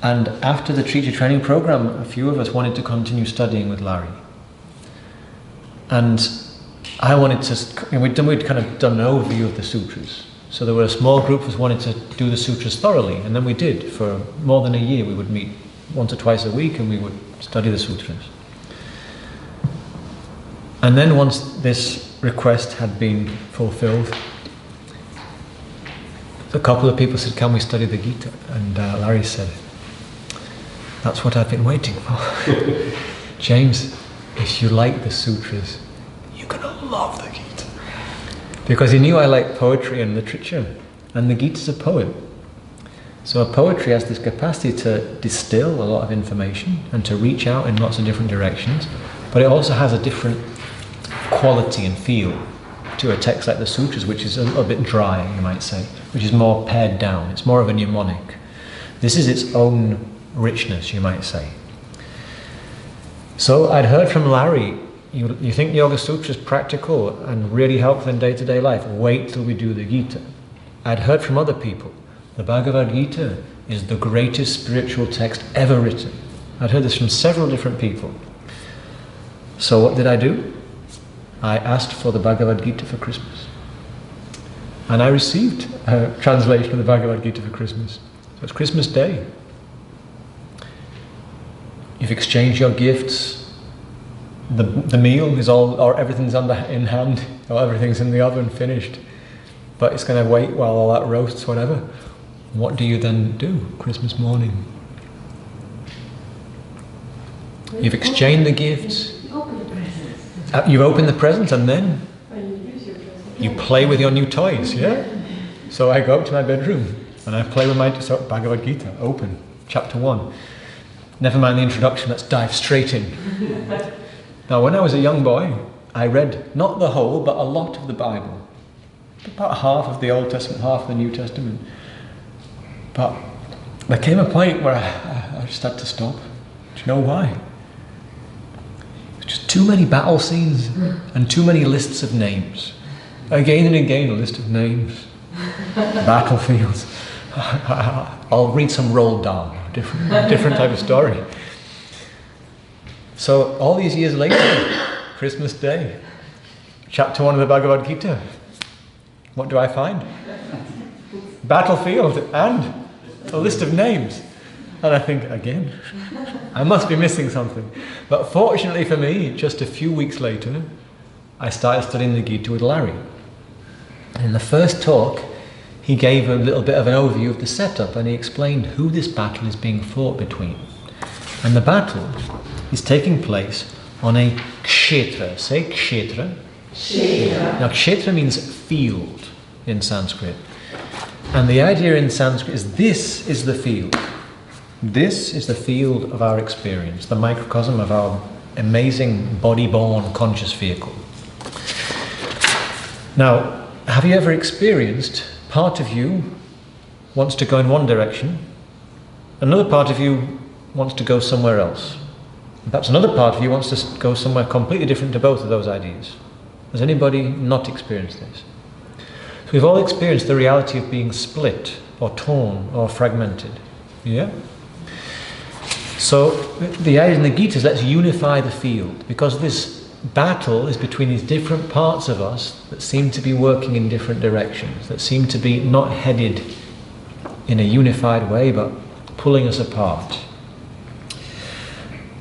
And after the teacher training program, a few of us wanted to continue studying with Larry. And I wanted to, we'd kind of done an overview of the sutras. So there were a small group of us wanted to do the sutras thoroughly, and then we did. For more than a year we would meet once or twice a week and we would study the sutras. And then once this request had been fulfilled, a couple of people said, can we study the Gita? And Larry said, that's what I've been waiting for. James, if you like the sutras, you're going to love the Gita. Because he knew I liked poetry and literature, and the Gita's a poem. So a poetry has this capacity to distill a lot of information and to reach out in lots of different directions, but it also has a different quality and feel to a text like the sutras, which is a little bit dry, you might say, which is more pared down. It's more of a mnemonic. This is its own richness, you might say. So I'd heard from Larry, you think the Yoga Sutra is practical and really helpful in day-to-day life? Wait till we do the Gita. I'd heard from other people, the Bhagavad Gita is the greatest spiritual text ever written. I'd heard this from several different people. So what did I do? I asked for the Bhagavad Gita for Christmas. And I received a translation of the Bhagavad Gita for Christmas. So it's Christmas Day. You've exchanged your gifts. The meal is all, or everything's in hand, or everything's in the oven finished. But it's going to wait while all that roasts, whatever. What do you then do Christmas morning? You've exchanged the gifts. You open the presents and then you play with your new toys, yeah? So I go up to my bedroom and I play with my Bhagavad Gita, open, chapter 1. Never mind the introduction, let's dive straight in. Now when I was a young boy, I read not the whole, but a lot of the Bible. About half of the Old Testament, half of the New Testament. But there came a point where I just had to stop. Do you know why? Just too many battle scenes and too many lists of names. Again and again a list of names. Battlefields. I'll read some Roald Dahl, different type of story. So all these years later, Christmas Day, chapter 1 of the Bhagavad Gita, what do I find? Battlefield and a list of names. And I think, again, I must be missing something. But fortunately for me, just a few weeks later, I started studying the Gita with Larry. In the first talk, he gave a little bit of an overview of the setup, and he explained who this battle is being fought between. And the battle is taking place on a kshetra. Say kshetra. Kshetra. Now kshetra means field in Sanskrit. And the idea in Sanskrit is this is the field. This is the field of our experience, the microcosm of our amazing body-born conscious vehicle. Now, have you ever experienced part of you wants to go in one direction, another part of you wants to go somewhere else? Perhaps another part of you wants to go somewhere completely different to both of those ideas. Has anybody not experienced this? So we've all experienced the reality of being split or torn or fragmented. Yeah? So the idea in the Gita is let's unify the field, because this battle is between these different parts of us that seem to be working in different directions, that seem to be not headed in a unified way but pulling us apart.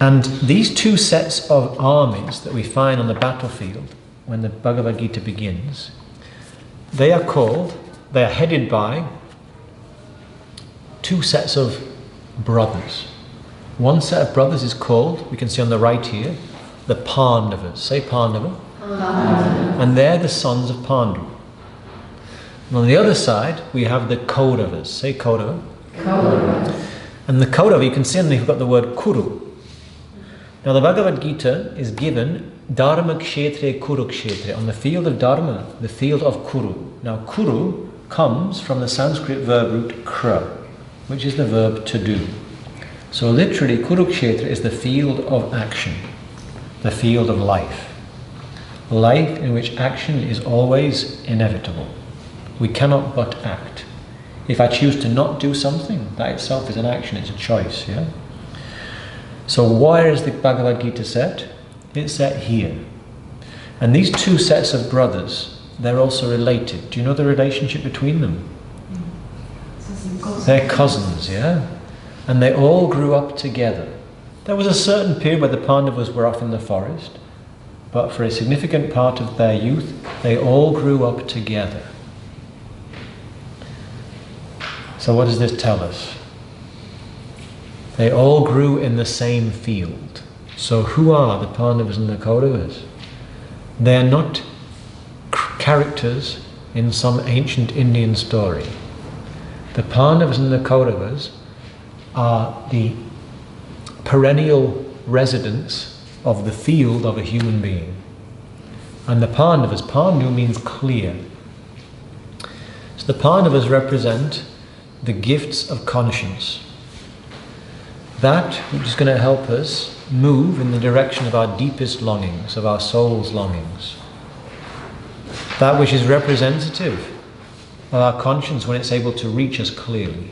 And these two sets of armies that we find on the battlefield when the Bhagavad Gita begins, they are headed by two sets of brothers. One set of brothers is called, we can see on the right here, the Pandavas. Say Pandava. Pandava. And they're the sons of Pandu. And on the other side, we have the Kauravas. Say Kaurava. Kaurava. And the Kaurava, you can see underneath, we've got the word Kuru. Now the Bhagavad Gita is given Dharma Kshetre Kuru Kshetre, on the field of Dharma, the field of Kuru. Now Kuru comes from the Sanskrit verb root kra, which is the verb to do. So literally Kurukshetra is the field of action, the field of life. Life in which action is always inevitable. We cannot but act. If I choose to not do something, that itself is an action, it's a choice, yeah? So where is the Bhagavad Gita set? It's set here. And these two sets of brothers, they're also related. Do you know the relationship between them? They're cousins, yeah? And they all grew up together. There was a certain period where the Pandavas were off in the forest, but for a significant part of their youth, they all grew up together. So what does this tell us? They all grew in the same field. So who are the Pandavas and the Kauravas? They are not characters in some ancient Indian story. The Pandavas and the Kauravas are the perennial residents of the field of a human being. And the Pandavas, Pandu means clear. So the Pandavas represent the gifts of conscience. That which is going to help us move in the direction of our deepest longings, of our soul's longings. That which is representative of our conscience when it's able to reach us clearly.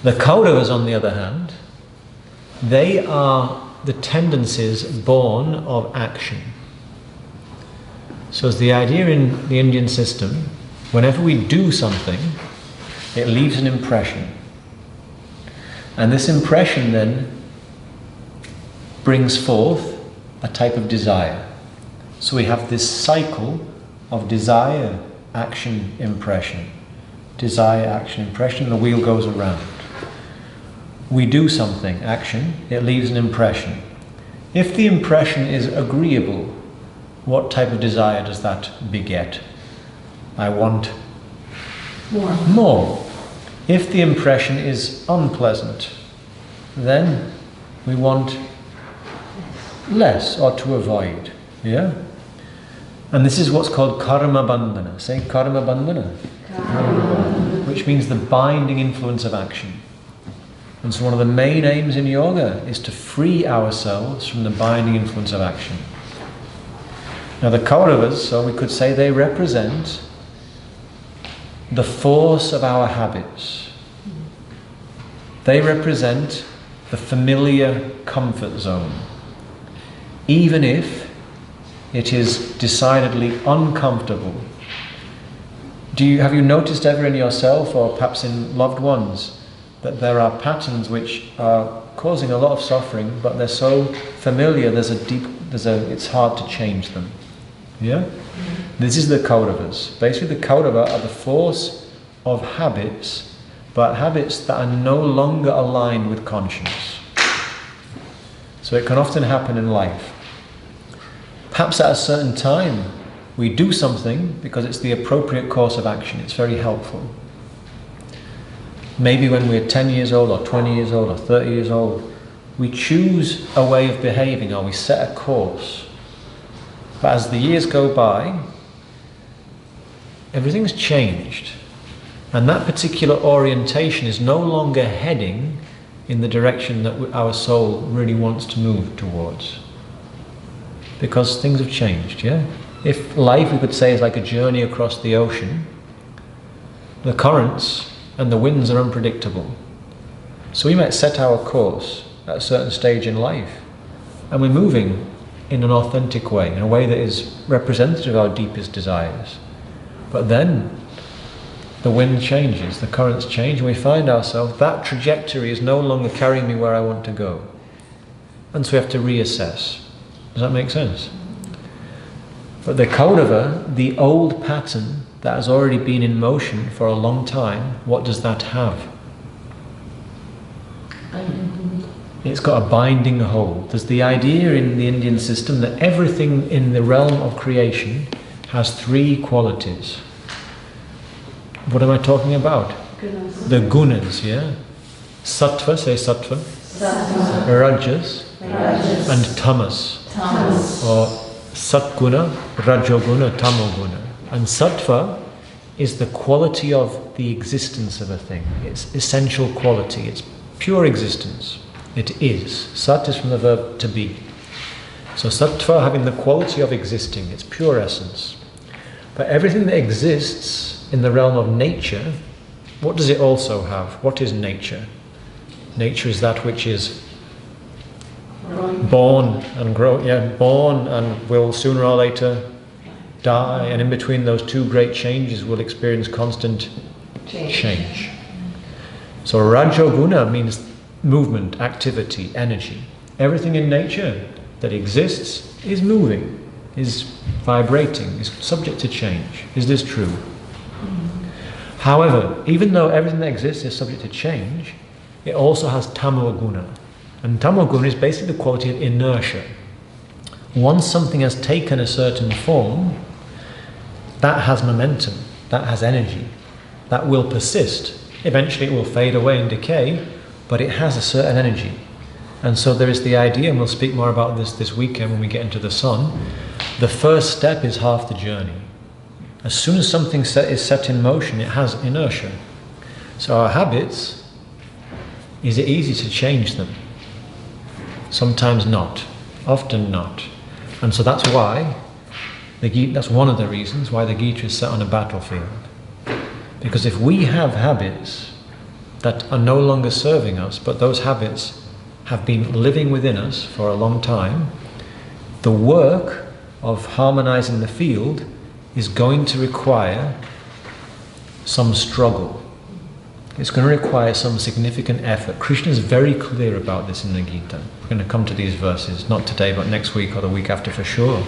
The Kauravas, on the other hand, they are the tendencies born of action. So as the idea in the Indian system, whenever we do something, it leaves an impression. And this impression then brings forth a type of desire. So we have this cycle of desire, action, impression. Desire, action, impression, the wheel goes around. We do something, action, it leaves an impression. If the impression is agreeable, what type of desire does that beget? I want more. If the impression is unpleasant, then we want less or to avoid. Yeah? And this is what's called karma bandhana. Say karma bandhana. Which means the binding influence of action. And so one of the main aims in yoga is to free ourselves from the binding influence of action. Now the Kauravas, so we could say they represent the force of our habits. They represent the familiar comfort zone. Even if it is decidedly uncomfortable. Have you noticed ever in yourself, or perhaps in loved ones, that there are patterns which are causing a lot of suffering, but they're so familiar, it's hard to change them. Yeah? This is the Kauravas. Basically the Kaurava are the force of habits, but habits that are no longer aligned with conscience. So it can often happen in life. Perhaps at a certain time we do something because it's the appropriate course of action, it's very helpful. Maybe when we're 10 years old or 20 years old or 30 years old, we choose a way of behaving or we set a course. But as the years go by, everything's changed. And that particular orientation is no longer heading in the direction that our soul really wants to move towards. Because things have changed, yeah? If life, we could say, is like a journey across the ocean, the currents and the winds are unpredictable. So we might set our course at a certain stage in life, and we're moving in an authentic way, in a way that is representative of our deepest desires. But then the wind changes, the currents change, and we find ourselves, that trajectory is no longer carrying me where I want to go. And so we have to reassess. Does that make sense? But the Kaurava, the old pattern that has already been in motion for a long time, what does that have? It's got a binding hold. There's the idea in the Indian system that everything in the realm of creation has three qualities. What am I talking about? Gunas. The gunas, yeah? Sattva, say sattva. Sattva. Rajas. Rajas. And tamas. Tamas. Or satguna, rajoguna, tamoguna. And sattva is the quality of the existence of a thing. It's essential quality. It's pure existence. It is. Sat is from the verb to be. So sattva having the quality of existing, its pure essence. But everything that exists in the realm of nature, what does it also have? What is nature? Nature is that which is born and grow, born and will sooner or later die, and in between those two great changes we'll experience constant change. So Rajoguna means movement, activity, energy. Everything in nature that exists is moving, is vibrating, is subject to change. Is this true? However, even though everything that exists is subject to change, it also has tamoguna. And tamoguna is basically the quality of inertia. Once something has taken a certain form, that has momentum, that has energy, that will persist. Eventually it will fade away and decay, but it has a certain energy. And so there is the idea, and we'll speak more about this weekend when we get into the sun, the first step is half the journey. As soon as something is set in motion, it has inertia. So our habits, is it easy to change them? Sometimes not, often not. And so that's why, that's one of the reasons why the Gita is set on a battlefield. Because if we have habits that are no longer serving us, but those habits have been living within us for a long time, the work of harmonizing the field is going to require some struggle. It's going to require some significant effort. Krishna is very clear about this in the Gita. We're going to come to these verses, not today, but next week or the week after for sure.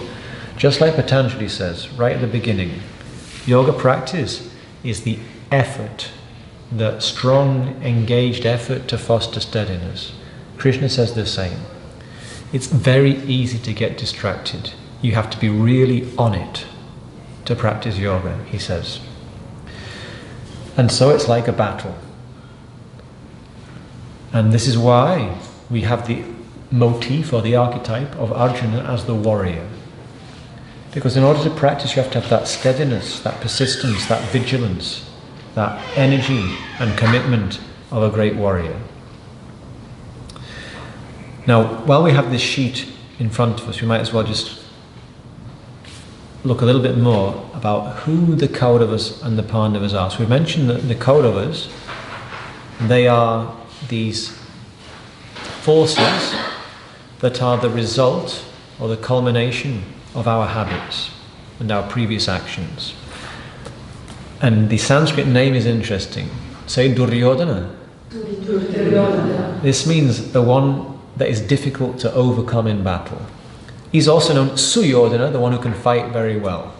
Just like Patanjali says, right at the beginning, yoga practice is the effort, the strong, engaged effort to foster steadiness. Krishna says the same. It's very easy to get distracted. You have to be really on it to practice yoga, he says. And so it's like a battle. And this is why we have the motif or the archetype of Arjuna as the warrior. Because in order to practice, you have to have that steadiness, that persistence, that vigilance, that energy and commitment of a great warrior. Now, while we have this sheet in front of us, we might as well just look a little bit more about who the Kauravas and the Pandavas are. So we mentioned that the Kauravas, they are these forces that are the result or the culmination of our habits and our previous actions. And the Sanskrit name is interesting. Say Duryodhana. Duryodhana. This means the one that is difficult to overcome in battle. He's also known Suyodhana, the one who can fight very well.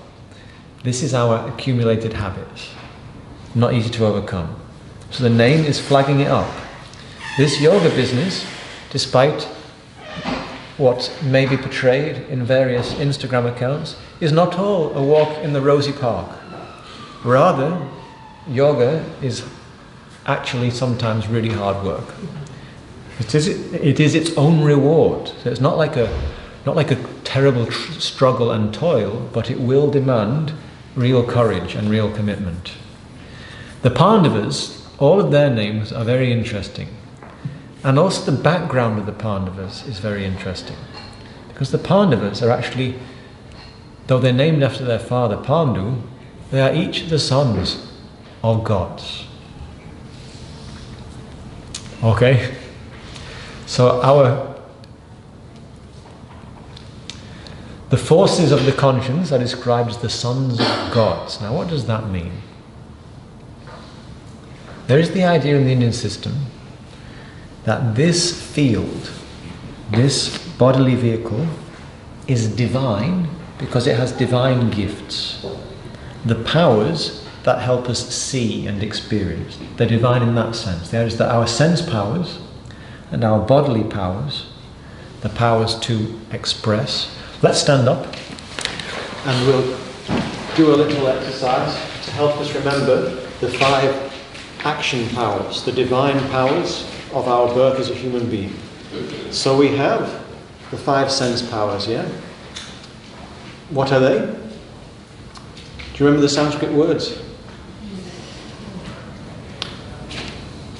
This is our accumulated habits, not easy to overcome. So the name is flagging it up. This yoga business, despite what may be portrayed in various Instagram accounts, is not all a walk in the rosy park. Rather, yoga is actually sometimes really hard work. It is its own reward. So it's not like a terrible struggle and toil, but it will demand real courage and real commitment. The Pandavas, all of their names are very interesting. And also the background of the Pandavas is very interesting. Because the Pandavas are actually, though they're named after their father Pandu, they are each the sons of gods. Okay? So the forces of the conscience are described as the sons of gods. Now what does that mean? There is the idea in the Indian system that this field, this bodily vehicle, is divine because it has divine gifts. The powers that help us see and experience, they're divine in that sense. There is that our sense powers and our bodily powers, the powers to express. Let's stand up and we'll do a little exercise to help us remember the 5 action powers, the divine powers of our birth as a human being. So we have the 5 sense powers, yeah? What are they? Do you remember the Sanskrit words?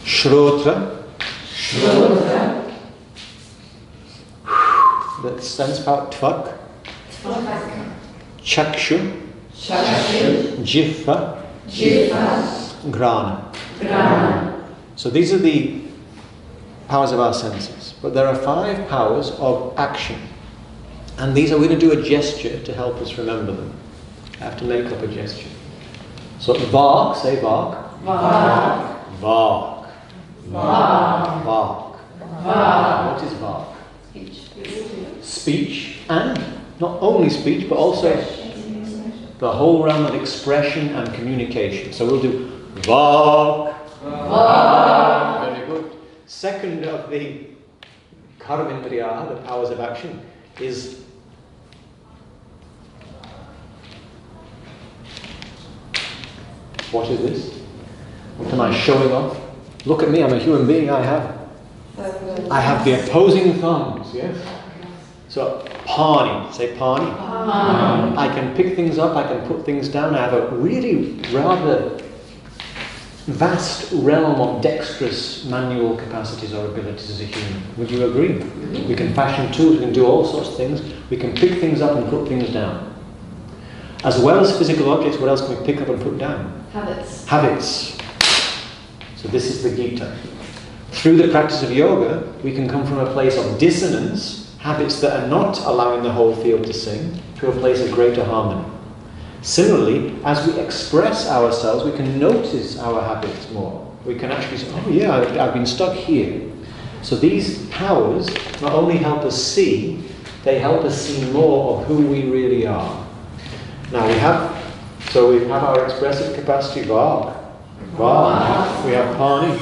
Shrotra. The sense power, tvak. Chakshu. Jihva. Grana. So these are the powers of our senses. But there are 5 powers of action. And these are, we're going to do a gesture to help us remember them. I have to make up a gesture. So Vak, say Vak. Vak. Vak. Vak. Vak. Vak. What is Vak? Speech. Speech, and not only speech, but also the whole realm of expression and communication. So we'll do Vak. Vak. Very good. Second of the Karmendriya, the powers of action, is what is this? What am I showing off? Look at me, I'm a human being, I have the opposing thumbs, yes? So, pani, say pani. I can pick things up, I can put things down, I have a really rather vast realm of dexterous manual capacities or abilities as a human. Would you agree? We can fashion tools, we can do all sorts of things, we can pick things up and put things down. As well as physical objects, what else can we pick up and put down? Habits. So this is the Gita. Through the practice of yoga, we can come from a place of dissonance, habits that are not allowing the whole field to sing, to a place of greater harmony. Similarly, as we express ourselves, we can notice our habits more. We can actually say, oh yeah, I've been stuck here. So these powers not only help us see, they help us see more of who we really are. Now we have our expressive capacity, Vak. Vak. We have Pani.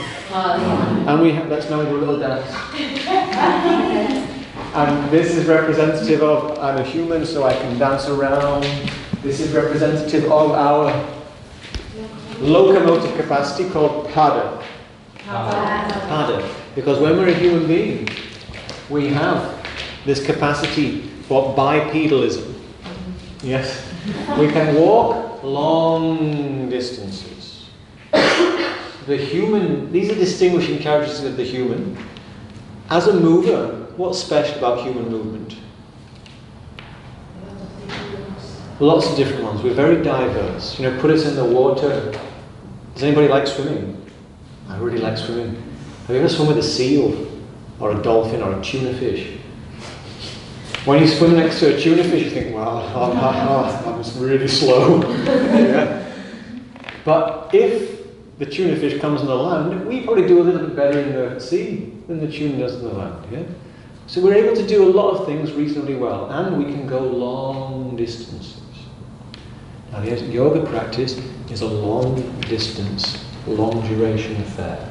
And we have, let's now do a little dance. And this is representative of, I'm a human, so I can dance around. This is representative of our locomotive capacity called Pada. Pada. Because when we're a human being, we have this capacity for bipedalism. Yes. We can walk long distances. These are distinguishing characteristics of the human. As a mover, what's special about human movement? Lots of different ones. We're very diverse. You know, put us in the water. Does anybody like swimming? I really like swimming. Have you ever swum with a seal? Or a dolphin or a tuna fish? When you swim next to a tuna fish, you think, wow, I'm really slow. Yeah. But if the tuna fish comes on the land, we probably do a little bit better in the sea than the tuna does on the land. Yeah? So we're able to do a lot of things reasonably well, and we can go long distances. Now the yoga practice is a long distance, long duration affair.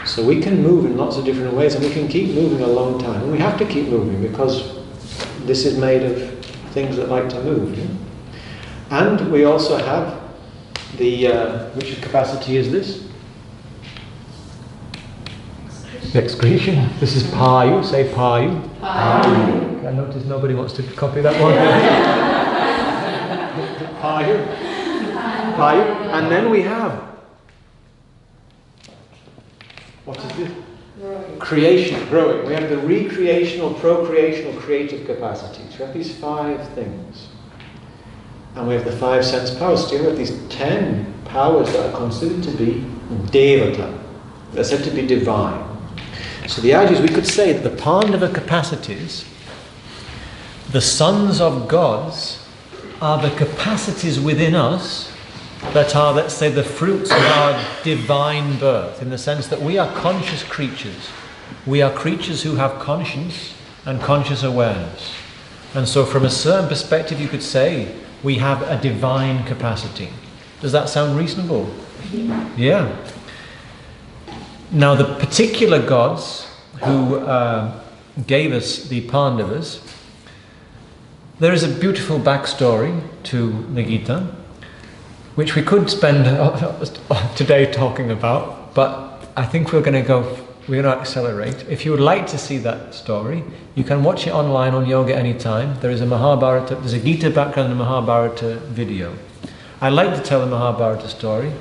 So we can move in lots of different ways, and we can keep moving a long time. And we have to keep moving because this is made of things that like to move. Yeah? And we also have the, which capacity is this? The excretion. This is payu. Say payu. Payu. I notice nobody wants to copy that one. Payu. Payu. And then we have, what is this? Creation, growing. We have the recreational, procreational, creative capacities. We have these 5 things. And we have the 5 sense powers. So we have these 10 powers that are considered to be devata. They're said to be divine. So the idea is we could say that the Pandava capacities, the sons of gods, are the capacities within us that are, let's say, the fruits of our divine birth, in the sense that we are conscious creatures. We are creatures who have conscience and conscious awareness. And so from a certain perspective you could say we have a divine capacity. Does that sound reasonable? Yeah. Now the particular gods who gave us the Pandavas, there is a beautiful backstory to the Gita, which we could spend today talking about, but I think we're going to accelerate. If you would like to see that story, you can watch it online on Yoga Anytime. There is a Mahābhārata, there's a Gita background in a Mahābhārata video. I like to tell the Mahābhārata story.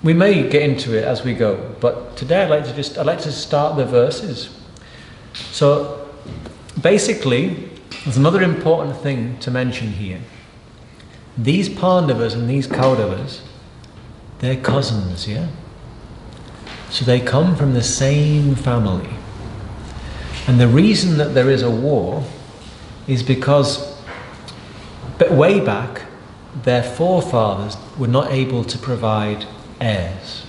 We may get into it as we go, but today I'd like to start the verses. So basically, there's another important thing to mention here. These Pandavas and these Kauravas, they're cousins, yeah? So they come from the same family. And the reason that there is a war is because way back, their forefathers were not able to provide heirs.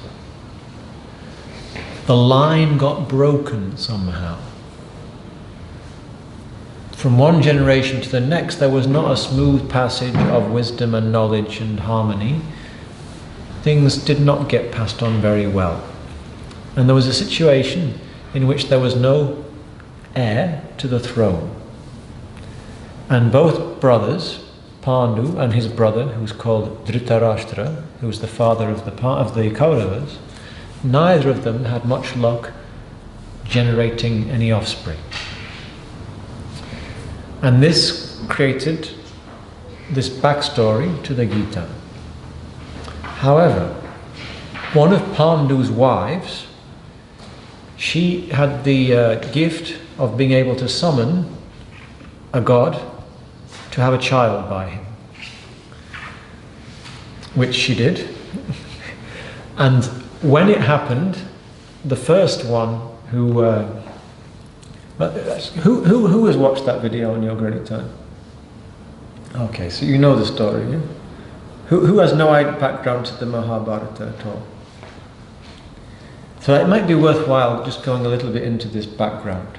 The line got broken somehow. From one generation to the next, there was not a smooth passage of wisdom and knowledge and harmony. Things did not get passed on very well. And there was a situation in which there was no heir to the throne. And both brothers, Pandu and his brother, who was called Dhritarashtra, who was the father of the Kauravas, neither of them had much luck generating any offspring. And this created this backstory to the Gita. However, one of Pandu's wives, she had the gift of being able to summon a god to have a child by him, which she did. And when it happened, the first one who has watched that video on Yoga Anytime? Okay, so you know the story, yeah? Who has no background to the Mahābhārata at all? So it might be worthwhile just going a little bit into this background.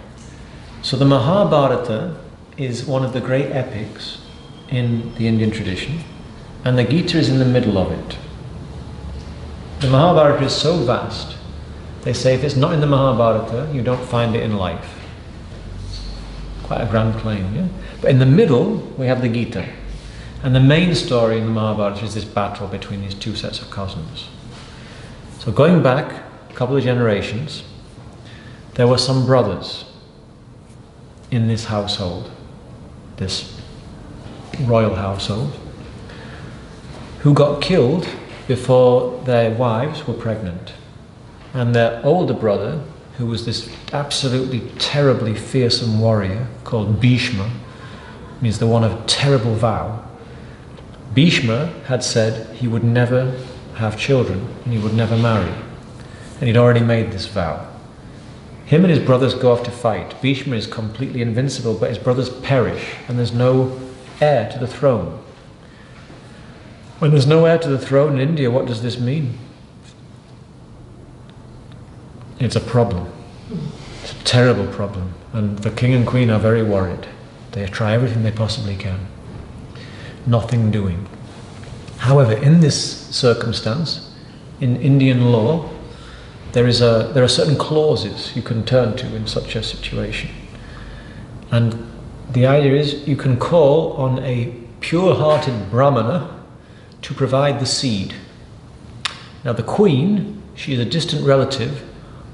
So the Mahābhārata is one of the great epics in the Indian tradition, and the Gita is in the middle of it. The Mahābhārata is so vast, they say if it's not in the Mahābhārata, you don't find it in life. Quite a grand claim, yeah? But in the middle, we have the Gita. And the main story in the Mahābhārata is this battle between these two sets of cousins. So going back a couple of generations, there were some brothers in this household, this royal household, who got killed before their wives were pregnant. And their older brother, who was this absolutely terribly fearsome warrior called Bhishma, means the one of terrible vow. Bhishma had said he would never have children and he would never marry. And he'd already made this vow. Him and his brothers go off to fight. Bhishma is completely invincible, but his brothers perish and there's no heir to the throne. When there's no heir to the throne in India, what does this mean? It's a problem. It's a terrible problem, and the king and queen are very worried. They try everything they possibly can. Nothing doing. However, in this circumstance, in Indian law, there are certain clauses you can turn to in such a situation. And the idea is you can call on a pure-hearted brahmana to provide the seed. Now the queen, she is a distant relative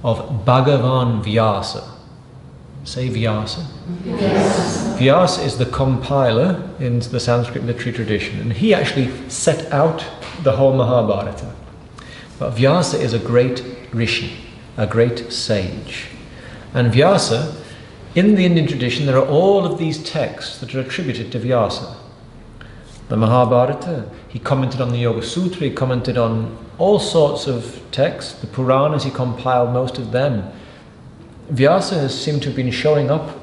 of Bhagavan Vyasa. Say Vyasa. Yes. Vyasa is the compiler in the Sanskrit literary tradition, and he actually set out the whole Mahābhārata. But Vyasa is a great rishi, a great sage. And Vyasa, in the Indian tradition, there are all of these texts that are attributed to Vyasa. The Mahābhārata, he commented on the Yoga Sutra, he commented on all sorts of texts, the Puranas, he compiled most of them. Vyasa has seemed to have been showing up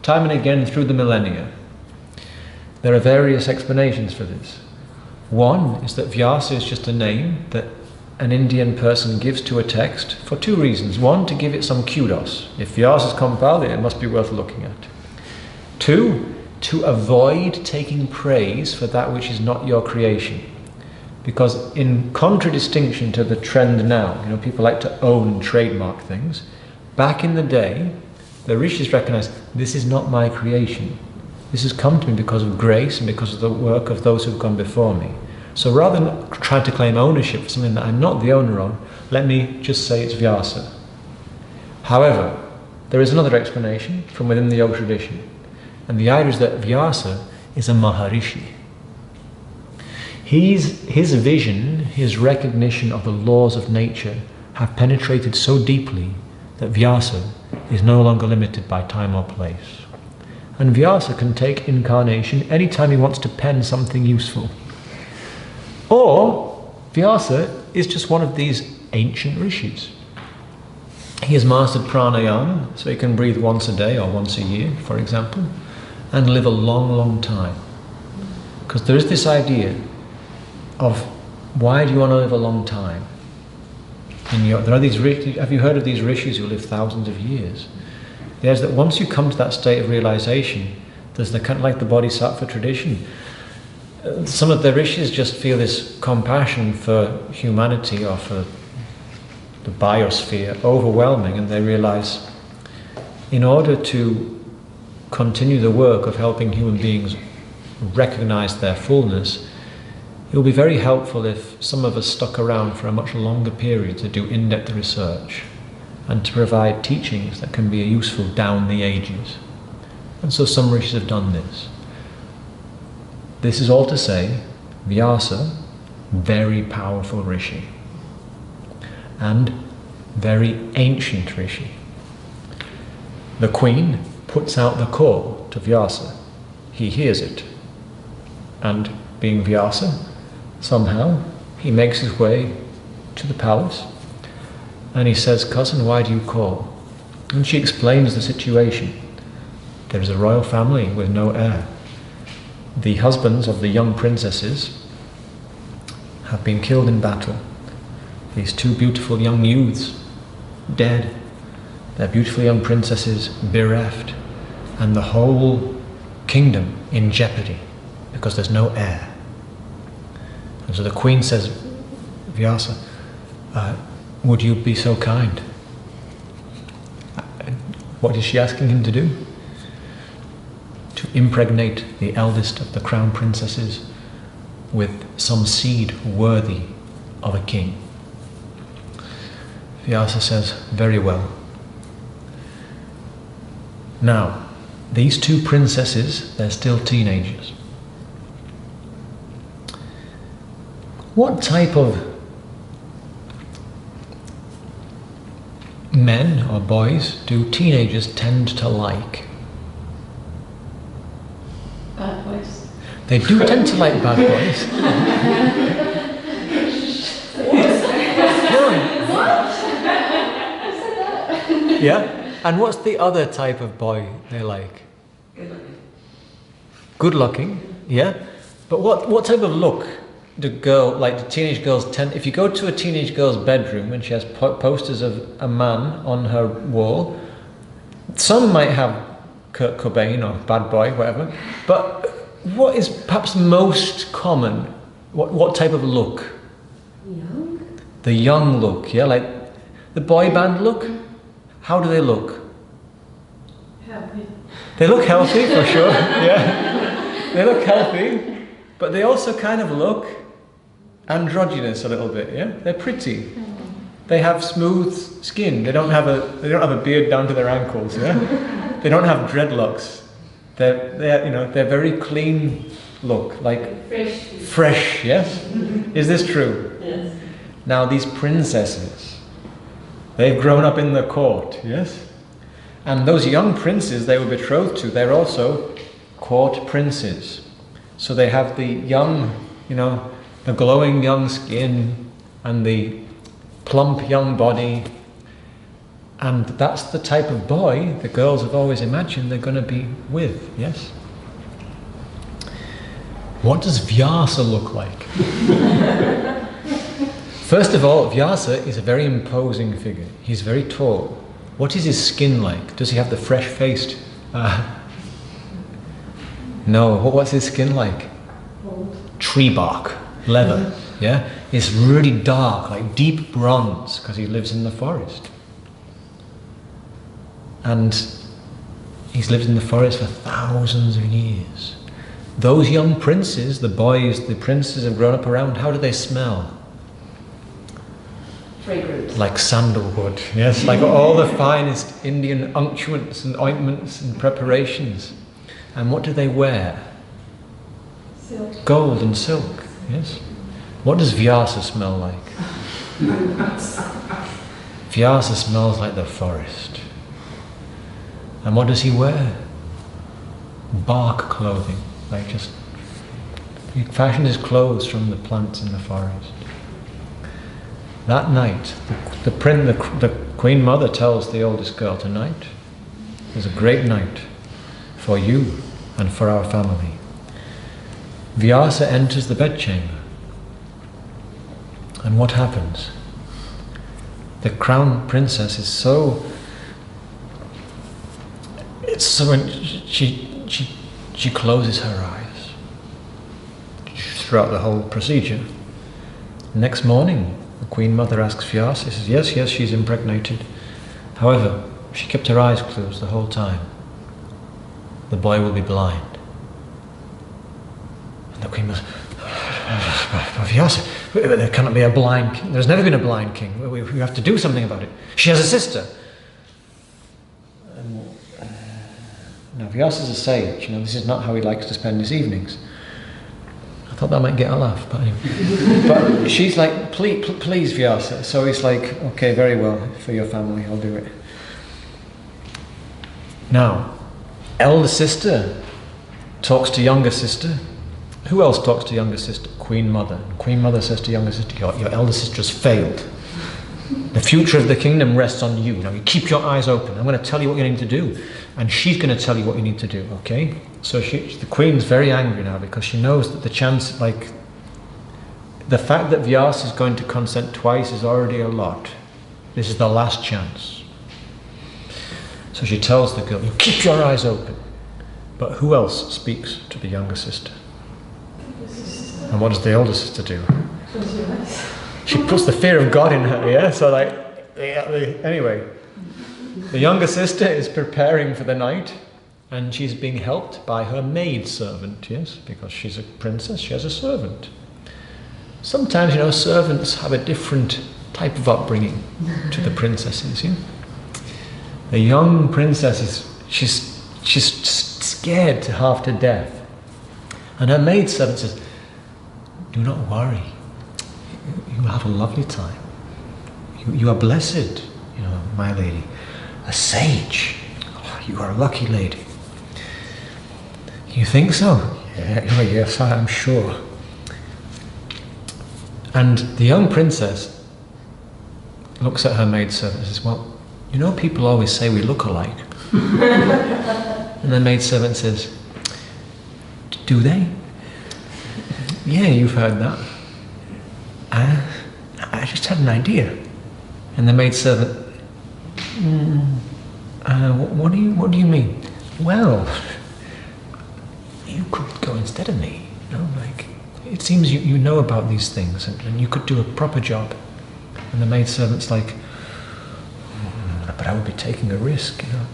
time and again through the millennia. There are various explanations for this. One is that Vyasa is just a name that an Indian person gives to a text for two reasons. One, to give it some kudos. If Vyasa has compiled it, it must be worth looking at. Two, to avoid taking praise for that which is not your creation. Because in contradistinction to the trend now, people like to own and trademark things. Back in the day, the rishis recognized, this is not my creation. This has come to me because of grace and because of the work of those who've gone before me. So rather than try to claim ownership for something that I'm not the owner of, let me just say it's Vyasa. However, there is another explanation from within the yoga tradition. And the idea is that Vyasa is a Maharishi. His vision, his recognition of the laws of nature have penetrated so deeply that Vyasa is no longer limited by time or place. And Vyasa can take incarnation anytime he wants to pen something useful. Or Vyasa is just one of these ancient rishis. He has mastered pranayama, so he can breathe once a day or once a year, for example, and live a long, long time. Because there is this idea of, why do you want to live a long time? There are these. Have you heard of these rishis who live thousands of years? The idea is that once you come to that state of realization, there's the kind of like the Bodhisattva tradition. Some of the rishis just feel this compassion for humanity or for the biosphere overwhelming, and they realize in order to continue the work of helping human beings recognize their fullness, it will be very helpful if some of us stuck around for a much longer period to do in-depth research and to provide teachings that can be useful down the ages. And so some rishis have done this. This is all to say, Vyasa, very powerful rishi, and very ancient rishi. The queen puts out the call to Vyasa. He hears it, and being Vyasa, somehow he makes his way to the palace, and he says, "Cousin, why do you call?" And she explains the situation. There is a royal family with no heir. The husbands of the young princesses have been killed in battle. These two beautiful young youths, dead. Their beautiful young princesses bereft, and the whole kingdom in jeopardy because there's no heir. And so the queen says, "Vyasa, would you be so kind?" What is she asking him to do? To impregnate the eldest of the crown princesses with some seed worthy of a king. Vyasa says, "Very well." Now, these two princesses, they're still teenagers. What type of men or boys do teenagers tend to like? Bad boys. They do tend to like bad boys. Yeah? And what's the other type of boy they like? Good looking. Good looking, yeah? But what type of look do teenage girls tend... If you go to a teenage girl's bedroom and she has posters of a man on her wall, some might have Kurt Cobain or Bad Boy, whatever, but what is perhaps most common? What type of look? Young? The young look, yeah, like the boy band look. How do they look? Happy. They look healthy for sure, yeah. They look healthy, but they also kind of look androgynous a little bit, yeah. They're pretty. They have smooth skin. They don't have a beard down to their ankles, yeah. They don't have dreadlocks. They're very clean look, like fresh, yes. Is this true? Yes. Now these princesses, they've grown up in the court, yes? And those young princes they were betrothed to, they're also court princes. So they have the young, the glowing young skin and the plump young body. And that's the type of boy the girls have always imagined they're going to be with, yes? What does Vyasa look like? First of all, Vyasa is a very imposing figure. He's very tall. What is his skin like? Does he have the fresh-faced? No, what's his skin like? Tree bark, leather, yeah? It's really dark, like deep bronze, because he lives in the forest. And he's lived in the forest for thousands of years. Those young princes, the princes have grown up around, how do they smell? Fragrant. Like sandalwood, yes, like all the finest Indian unctuants and ointments and preparations. And what do they wear? Silk. Gold and silk, yes. What does Vyasa smell like? Vyasa smells like the forest. And what does he wear? Bark clothing, like just, he fashioned his clothes from the plants in the forest. That night, the Queen Mother tells the oldest girl, tonight is a great night for you and for our family. Vyasa enters the bedchamber. And what happens? The crown princess is she closes her eyes throughout the whole procedure. Next morning, the Queen Mother asks Vyasa, she says, yes, she's impregnated. However, she kept her eyes closed the whole time. The boy will be blind. And the Queen Mother, Vyasa, there cannot be a blind king. There's never been a blind king. We have to do something about it. She has a sister. Now, Vyasa's a sage. This is not how he likes to spend his evenings. I thought that might get a laugh, but anyway. But she's like, please, Vyasa. So he's like, okay, very well, for your family, I'll do it. Now, elder sister talks to younger sister. Who else talks to younger sister? Queen Mother. Queen Mother says to younger sister, your elder sister's failed. The future of the kingdom rests on you. Now, you keep your eyes open. I'm going to tell you what you need to do. And she's going to tell you what you need to do, okay? So the Queen's very angry now because she knows that the fact that Vyasa is going to consent twice is already a lot. This is the last chance. So she tells the girl, you keep your eyes open. But who else speaks to the younger sister? And what does the older sister do? She puts the fear of God in her, yeah? So anyway, the younger sister is preparing for the night and she's being helped by her maid servant, yes? Because she's a princess, she has a servant. Sometimes, servants have a different type of upbringing to the princesses, yeah? The young princess she's scared half to death. And her maid servant says, do not worry. You will have a lovely time. You are blessed, my lady. A sage. Oh, you are a lucky lady. You think so? Yeah, yes, I am sure. And the young princess looks at her maidservant and says, well, people always say we look alike. And the maidservant says, do they? Yeah, you've heard that. I just had an idea. And the maidservant, What do you mean? Well, you could go instead of me. You know, like, it seems you know about these things, and you could do a proper job. And the maidservant's like, but I would be taking a risk, you know.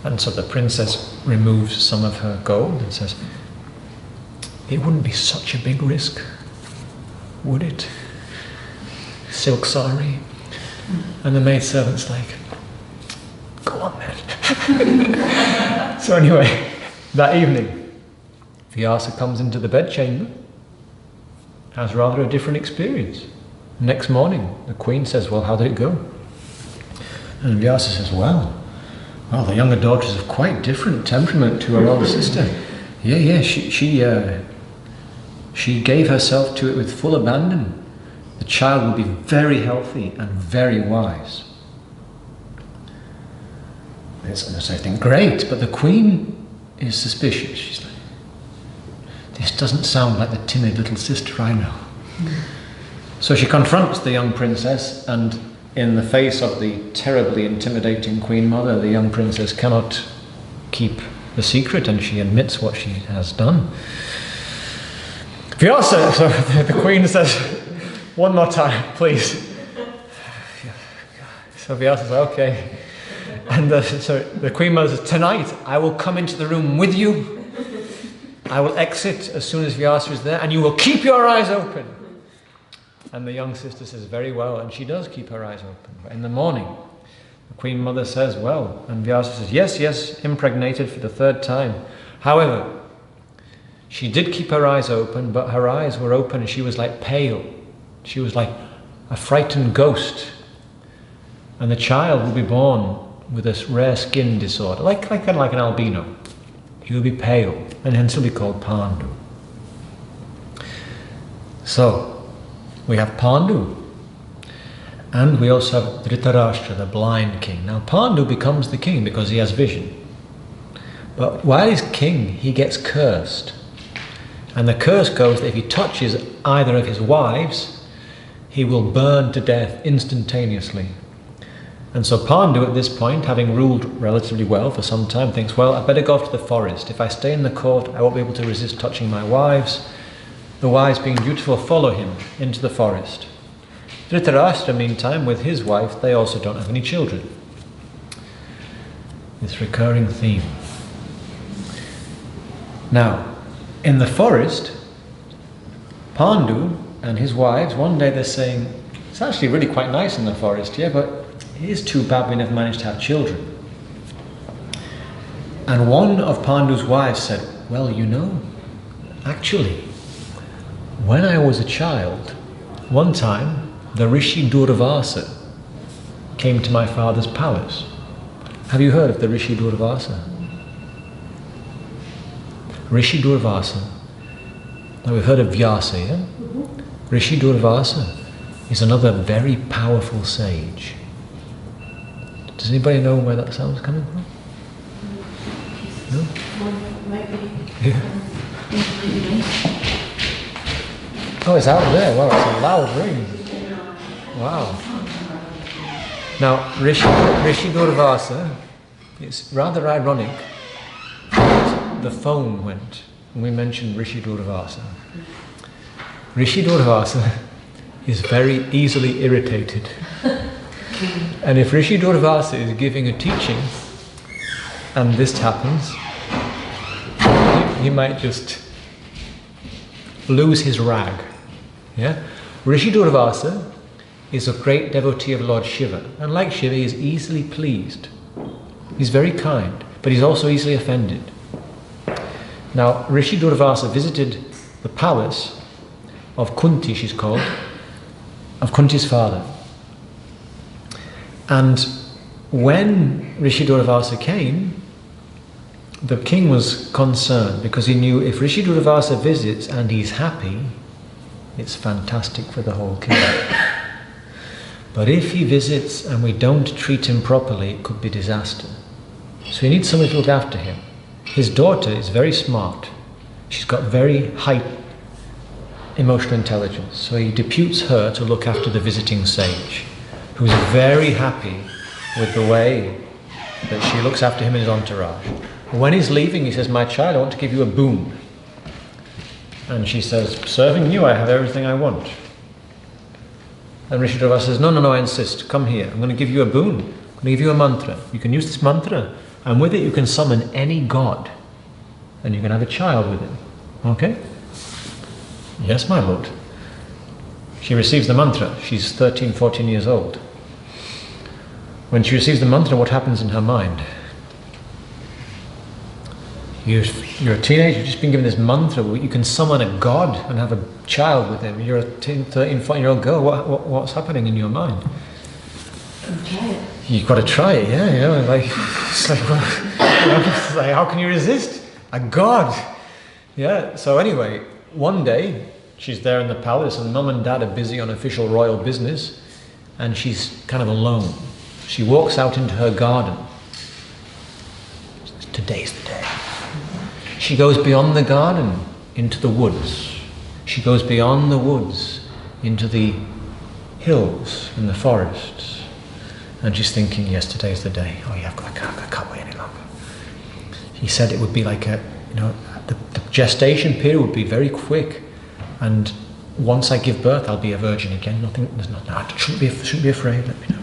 And so the princess removes some of her gold and says, it wouldn't be such a big risk, would it? Silk sari. And the maidservant's like, go on then. So anyway, that evening, Vyasa comes into the bedchamber, has rather a different experience. Next morning, the queen says, well, how did it go? And Vyasa says, well, the younger daughter is of quite different temperament to her older sister. Yeah, she gave herself to it with full abandon. The child will be very healthy and very wise. So I think, great, but the queen is suspicious. She's like, this doesn't sound like the timid little sister I know. So she confronts the young princess, and in the face of the terribly intimidating queen mother, the young princess cannot keep the secret, and she admits what she has done. Vyasa, so the queen says, one more time, please. So Vyasa says, okay. And so the queen mother says, tonight I will come into the room with you. I will exit as soon as Vyasa is there, and you will keep your eyes open. And the young sister says, very well, and she does keep her eyes open. But in the morning, the queen mother says, well, and Vyasa says, yes, impregnated for the third time. However, she did keep her eyes open, but her eyes were open and she was like pale. She was like a frightened ghost. And the child will be born with this rare skin disorder, like an albino. He will be pale, and hence he'll be called Pandu. So, we have Pandu, and we also have Dhritarashtra, the blind king. Now Pandu becomes the king because he has vision. But while he's king, he gets cursed. And the curse goes that if he touches either of his wives, he will burn to death instantaneously. And so Pandu at this point, having ruled relatively well for some time, thinks, well, I better go off to the forest. If I stay in the court, I won't be able to resist touching my wives. The wives, being dutiful, follow him into the forest. Dhritarashtra, meantime, with his wife, they also don't have any children. This recurring theme. Now, in the forest, Pandu and his wives, one day they're saying, it's actually really quite nice in the forest, yeah, but it is too bad we never managed to have children. And one of Pandu's wives said, well, you know, actually, when I was a child, one time the Rishi Durvasa came to my father's palace. Have you heard of the Rishi Durvasa? Rishi Durvasa. Now we've heard of Vyasa, yeah? Rishi Durvasa is another very powerful sage. Does anybody know where that sound's coming from? No? Yeah. Oh, it's out there. Wow, it's a loud ring. Wow. Now, Rishi Durvasa, it's rather ironic that the phone went when we mentioned Rishi Durvasa. Rishi Durvasa is very easily irritated. And if Rishi Durvasa is giving a teaching and this happens, he might just lose his rag. Yeah? Rishi Durvasa is a great devotee of Lord Shiva, and like Shiva, he is easily pleased. He's very kind, but he's also easily offended. Now, Rishi Durvasa visited the palace of Kunti, she's called, of Kunti's father. And when Rishi Durvasa came, the king was concerned because he knew if Rishi Durvasa visits and he's happy, it's fantastic for the whole kingdom. But if he visits and we don't treat him properly, it could be disaster. So he needs somebody to look after him. His daughter is very smart. She's got very high emotional intelligence. So he deputes her to look after the visiting sage, who's very happy with the way that she looks after him and his entourage. When he's leaving, he says, "My child, I want to give you a boon." And she says, "Serving you, I have everything I want." And Rishi Durvasa says, "No, I insist. Come here. I'm going to give you a boon. I'm going to give you a mantra. You can use this mantra, and with it you can summon any god, and you can have a child with him. Okay?" "Yes, my lord." She receives the mantra. She's 13, 14 years old. When she receives the mantra, what happens in her mind? You're a teenager, you've just been given this mantra. You can summon a god and have a child with him. You're a 13, 14-year-old girl. What's happening in your mind? Try it. You've got to try it, yeah. It's like, how can you resist a god? Yeah. So anyway, one day she's there in the palace, and mum and dad are busy on official royal business, and she's kind of alone. She walks out into her garden. Today's the day. She goes beyond the garden into the woods. She goes beyond the woods into the hills and the forests. And she's thinking, yes, today's the day. Oh yeah, I can't wait any longer. He said it would be like the gestation period would be very quick. And once I give birth, I'll be a virgin again. I shouldn't be afraid, let me know.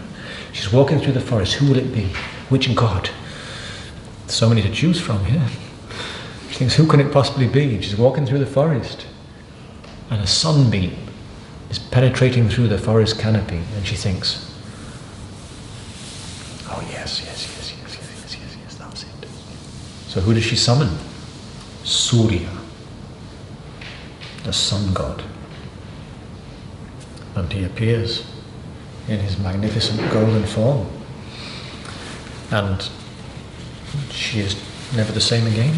She's walking through the forest. Who will it be? Which god? So many to choose from here. She thinks, who can it possibly be? She's walking through the forest, and a sunbeam is penetrating through the forest canopy, and she thinks, oh yes, that's it. So who does she summon? Surya, the sun god. And he appears in his magnificent golden form. And she is never the same again.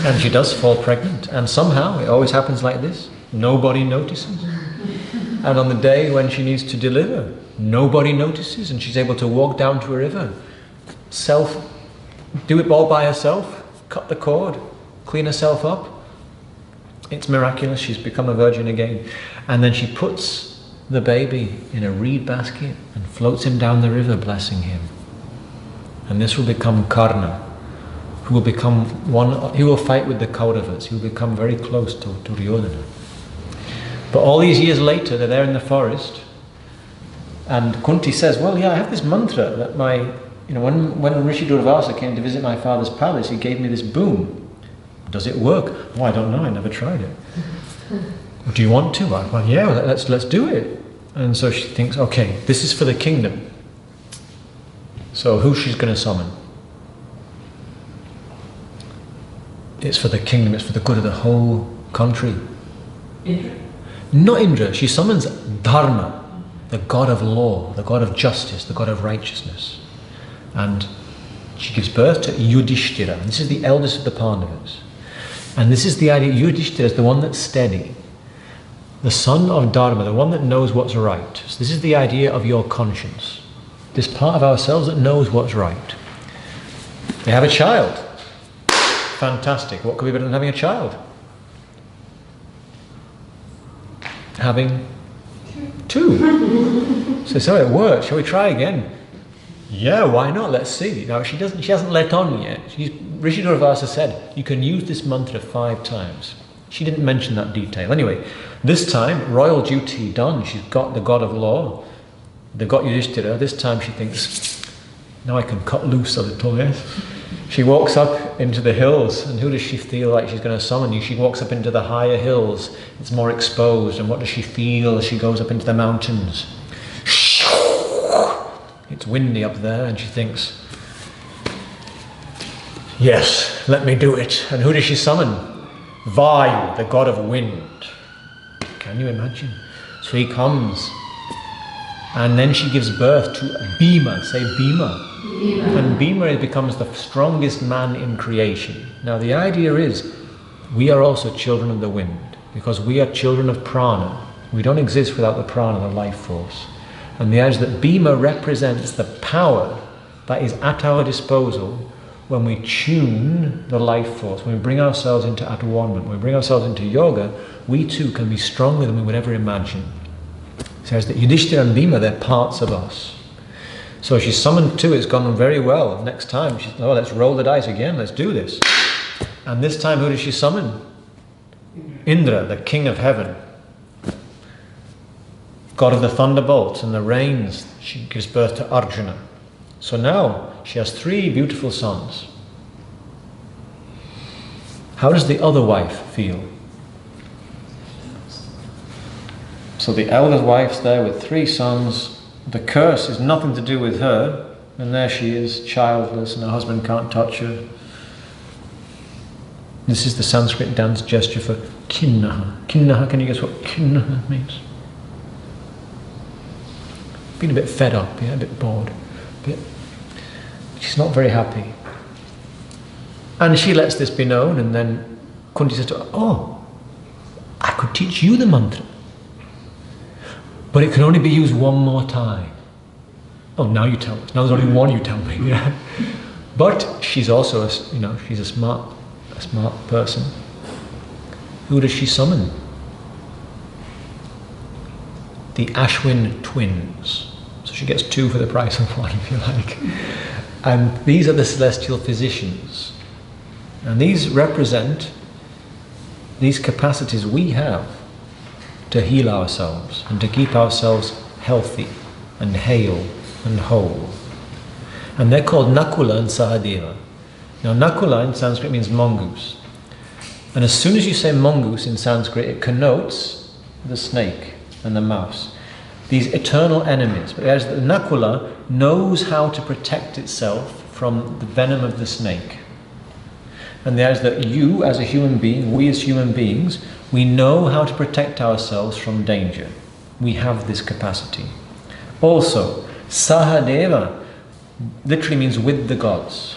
And she does fall pregnant. And somehow, it always happens like this, nobody notices. And on the day when she needs to deliver, nobody notices, and she's able to walk down to a river, do it all by herself, cut the cord, clean herself up. It's miraculous, she's become a virgin again. And then she puts the baby in a reed basket and floats him down the river, blessing him. And this will become Karna, who will become he will fight with the Kauravas, he will become very close to Duryodhana. But all these years later, they're there in the forest, and Kunti says, well, yeah, I have this mantra that when Rishi Durvasa came to visit my father's palace, he gave me this boon. Does it work? Oh, I don't know, I never tried it. Do you want to? Well, yeah, let's do it. And so she thinks, okay, this is for the kingdom. So who she's going to summon? It's for the kingdom, it's for the good of the whole country. Indra? Not Indra, she summons Dharma, the god of law, the god of justice, the god of righteousness. And she gives birth to Yudhishthira. And this is the eldest of the Pandavas. And this is the idea, Yudhishthira is the one that's steady. The son of Dharma, the one that knows what's right. So this is the idea of your conscience. This part of ourselves that knows what's right. They have a child. Fantastic. What could be better than having a child? Having two. So it worked. Shall we try again? Yeah, why not? Let's see. Now she hasn't let on yet. Rishi Durvasa said, you can use this mantra 5 times. She didn't mention that detail. Anyway, this time, royal duty done. She's got the god of law. They've got Yudhishthira. This time she thinks, now I can cut loose a little bit. She walks up into the hills, and who does she feel like she's going to summon you? She walks up into the higher hills. It's more exposed, and what does she feel as she goes up into the mountains? It's windy up there, and she thinks, yes, let me do it. And who does she summon? Vayu, the god of wind. Can you imagine? So he comes, and then she gives birth to Bhima. Say Bhima. And Bhima becomes the strongest man in creation. Now the idea is, we are also children of the wind, because we are children of prana. We don't exist without the prana, the life force. And the idea is that Bhima represents the power that is at our disposal when we tune the life force, when we bring ourselves into Atwanement, when we bring ourselves into yoga, we too can be stronger than we would ever imagine. It says that Yudhishthira and Bhima, they're parts of us. So she's summoned two, it's gone very well. Next time, she's, oh, let's roll the dice again, let's do this. And this time, who does she summon? Indra, the king of heaven. God of the thunderbolts and the rains. She gives birth to Arjuna. So now, she has 3 beautiful sons. How does the other wife feel? So the elder wife's there with 3 sons. The curse is nothing to do with her. And there she is, childless, and her husband can't touch her. This is the Sanskrit dance gesture for kinnaha. Kinnaha, can you guess what kinnaha means? Been a bit fed up, yeah, a bit bored. She's not very happy. And she lets this be known, and then Kunti says to her, oh, I could teach you the mantra. But it can only be used one more time. Oh, now you tell us. Now there's only one you tell me. Yeah. But she's also, she's a smart person. Who does she summon? The Ashwin twins. So she gets 2 for the price of 1, if you like. And these are the celestial physicians. And these represent these capacities we have to heal ourselves and to keep ourselves healthy and hale and whole. And they're called Nakula and Sahadeva. Now Nakula in Sanskrit means mongoose. And as soon as you say mongoose in Sanskrit, it connotes the snake and the mouse. These eternal enemies. But as the Nakula knows how to protect itself from the venom of the snake. And there's that you as a human being, we as human beings, we know how to protect ourselves from danger. We have this capacity. Also, Sahadeva literally means with the gods.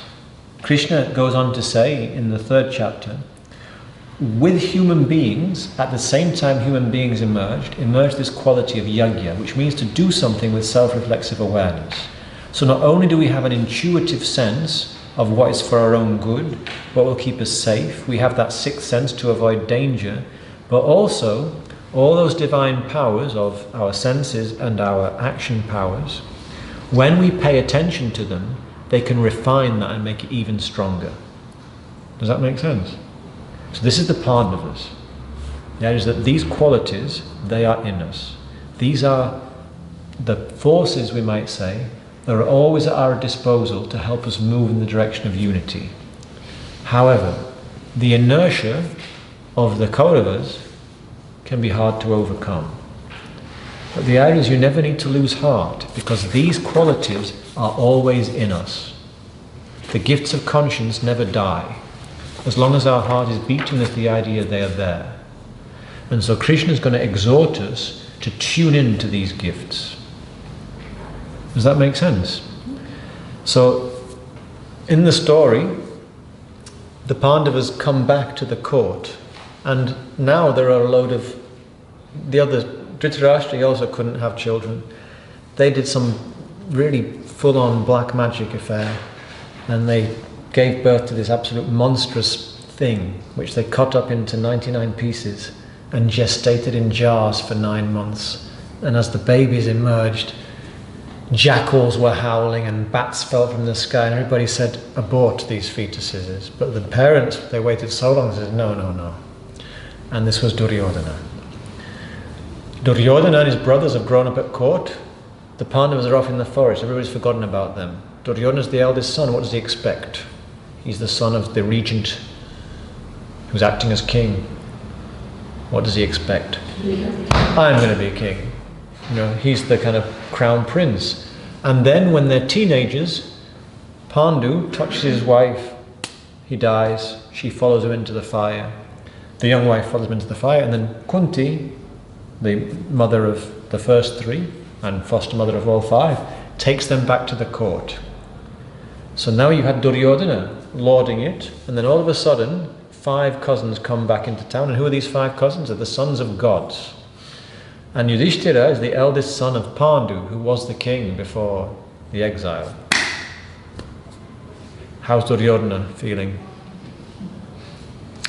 Krishna goes on to say in the 3rd chapter, with human beings, at the same time human beings emerged this quality of yajna, which means to do something with self-reflexive awareness. So not only do we have an intuitive sense of what is for our own good, what will keep us safe, we have that 6th sense to avoid danger, but also all those divine powers of our senses and our action powers, when we pay attention to them, they can refine that and make it even stronger. Does that make sense? So this is the Pandavas. That is that these qualities, they are in us. These are the forces, we might say, that are always at our disposal to help us move in the direction of unity. However, the inertia of the Kauravas can be hard to overcome. But the idea is you never need to lose heart, because these qualities are always in us. The gifts of conscience never die. As long as our heart is beating with the idea they are there. And so Krishna is going to exhort us to tune in to these gifts. Does that make sense? So, in the story, the Pandavas come back to the court, and now there are a load of the other. Dhritarashtra also couldn't have children. They did some really full-on black magic affair, and they gave birth to this absolute monstrous thing, which they cut up into 99 pieces and gestated in jars for 9 months. And as the babies emerged, jackals were howling and bats fell from the sky, and everybody said, abort these fetuses. But the parents, they waited so long, they said, no, no, no. And this was Duryodhana. Duryodhana and his brothers have grown up at court. The Pandavas are off in the forest, everybody's forgotten about them. Duryodhana is the eldest son, what does he expect? He's the son of the regent who's acting as king. What does he expect? I'm going to be king. He's the kind of crown prince. And then when they're teenagers, Pandu touches his wife, he dies, she follows him into the fire. The young wife follows him into the fire, and then Kunti, the mother of the first 3 and foster mother of all 5, takes them back to the court. So now you had Duryodhana lording it, and then all of a sudden 5 cousins come back into town. And who are these 5 cousins? They're the sons of gods. And Yudhishthira is the eldest son of Pandu, who was the king before the exile. How's Duryodhana feeling?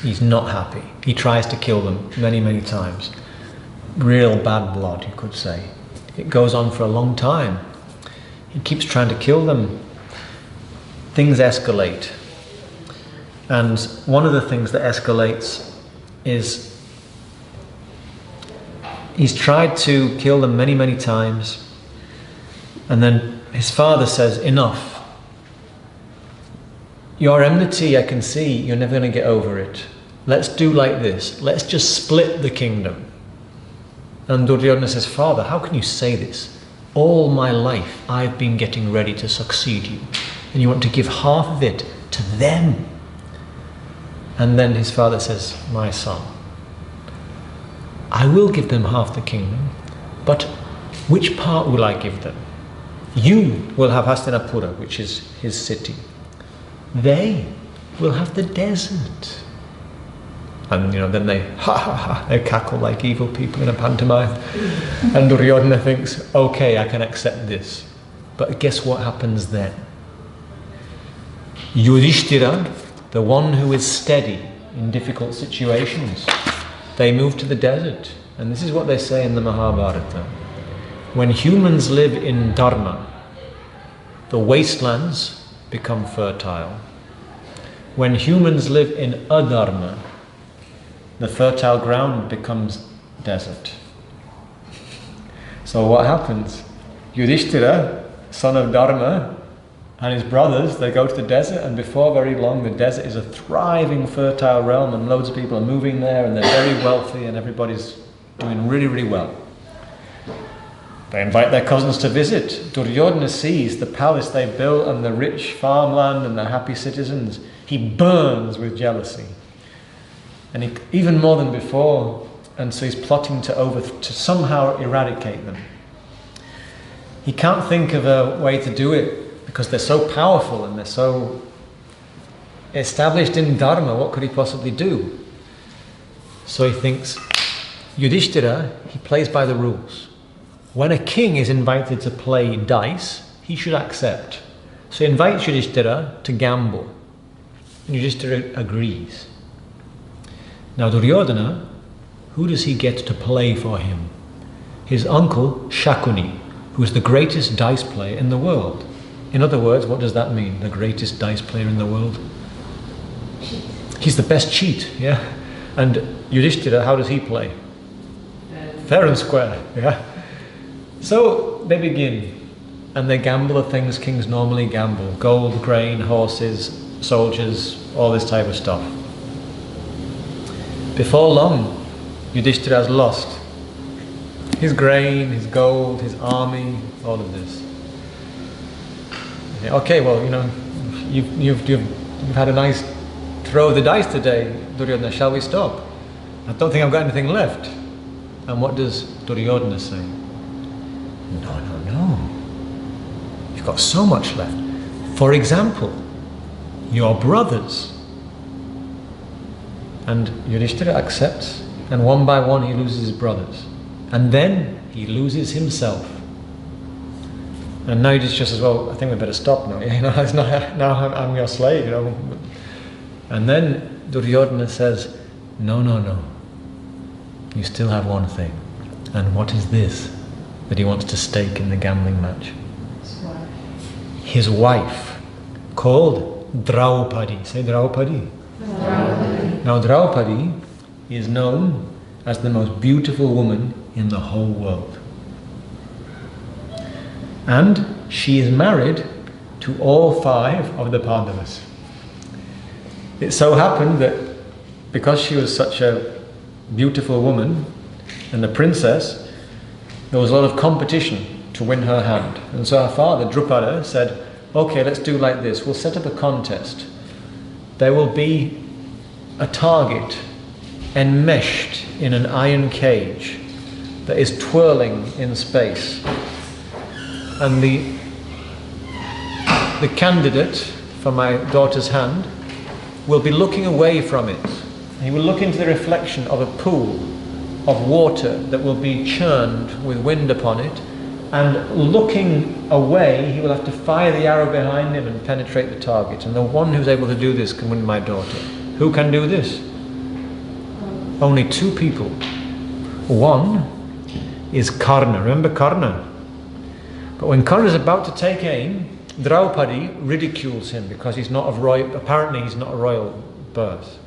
He's not happy. He tries to kill them many, many times. Real bad blood, you could say. It goes on for a long time. He keeps trying to kill them. Things escalate. And one of the things that escalates is he's tried to kill them many, many times. And then his father says, enough. Your enmity, I can see, you're never going to get over it. Let's do like this. Let's just split the kingdom. And Duryodhana says, Father, how can you say this? All my life I've been getting ready to succeed you. And you want to give half of it to them. And then his father says, my son, I will give them half the kingdom, but which part will I give them? You will have Hastinapura, which is his city. They will have the desert. And then they they cackle like evil people in a pantomime. And Duryodhana thinks, okay, I can accept this. But guess what happens then? Yudhishthira, the one who is steady in difficult situations, they move to the desert. And this is what they say in the Mahābhārata. When humans live in dharma, the wastelands become fertile. When humans live in adharma, the fertile ground becomes desert. So what happens? Yudhishthira, son of Dharma, and his brothers, they go to the desert, and before very long the desert is a thriving fertile realm and loads of people are moving there and they're very wealthy and everybody's doing really, really well. They invite their cousins to visit. Duryodhana sees the palace they built and the rich farmland and the happy citizens. He burns with jealousy. And even more than before, and so he's plotting to somehow eradicate them. He can't think of a way to do it because they're so powerful and they're so established in dharma. What could he possibly do? So he thinks, Yudhishthira, he plays by the rules. When a king is invited to play dice, he should accept. So he invites Yudhishthira to gamble. And Yudhishthira agrees. Now Duryodhana, who does he get to play for him? His uncle Shakuni, who is the greatest dice player in the world. In other words, what does that mean, the greatest dice player in the world? He's the best cheat, yeah? And Yudhishthira, how does he play? Fair and square, yeah? So they begin, and they gamble the things kings normally gamble. Gold, grain, horses, soldiers, all this type of stuff. Before long, Yudhishthira has lost his grain, his gold, his army, all of this. Okay, well, you've had a nice throw of the dice today, Duryodhana, shall we stop? I don't think I've got anything left. And what does Duryodhana say? No. You've got so much left. For example, your brothers. And Yudhishthira accepts, and one by one he loses his brothers. And then he loses himself. And now Yudhishthira says, well, I think we better stop now. It's not, now I'm your slave, And then Duryodhana says, no. You still have one thing. And what is this that he wants to stake in the gambling match? His wife, called Draupadi. Say Draupadi. Draupadi. Now Draupadi is known as the most beautiful woman in the whole world. And she is married to all 5 of the Pandavas. It so happened that because she was such a beautiful woman and a princess, there was a lot of competition to win her hand. And so her father, Drupada, said, okay, let's do like this. We'll set up a contest. There will be a target enmeshed in an iron cage that is twirling in space. And the candidate for my daughter's hand will be looking away from it. He will look into the reflection of a pool of water that will be churned with wind upon it, and looking away, he will have to fire the arrow behind him and penetrate the target. And the one who's able to do this can win my daughter. Who can do this? Only 2 people. One is Karna. Remember Karna? But when Karna is about to take aim, Draupadi ridicules him because he's not of royal, apparently he's not a royal birth.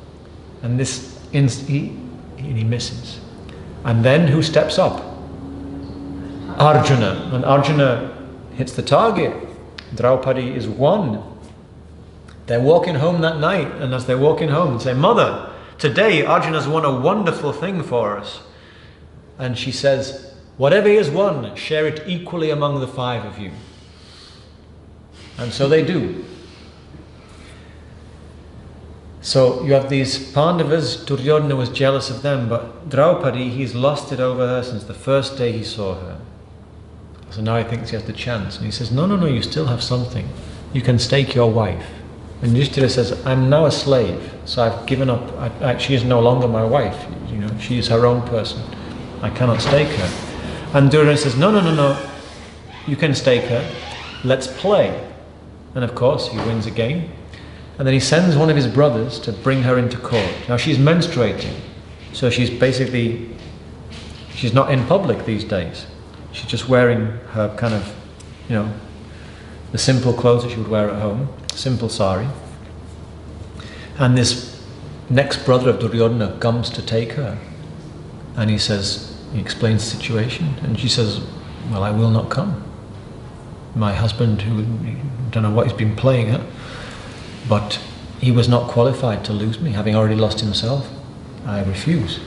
And he misses. And then who steps up? Arjuna. And Arjuna hits the target. Draupadi is won. They're walking home that night, and as they're walking home, they say, "Mother, today Arjuna's won a wonderful thing for us." And she says, "Whatever he has won, share it equally among the 5 of you." And so they do. So you have these Pandavas. Duryodhana was jealous of them, but Draupadi, he's lost it over her since the first day he saw her. So now he thinks he has the chance. And he says, no, you still have something. You can stake your wife. And Yudhishthira says, I'm now a slave, so I've given up. She is no longer my wife. She is her own person. I cannot stake her. And Duryodhana says, no. You can stake her. Let's play. And of course, he wins a game. And then he sends one of his brothers to bring her into court. Now she's menstruating, so she's not in public these days. She's just wearing her kind of, the simple clothes that she would wear at home, simple sari. And this next brother of Duryodhana comes to take her. And he explains the situation, and she says, well, I will not come. My husband, who don't know what he's been playing at, but he was not qualified to lose me, having already lost himself. I refuse.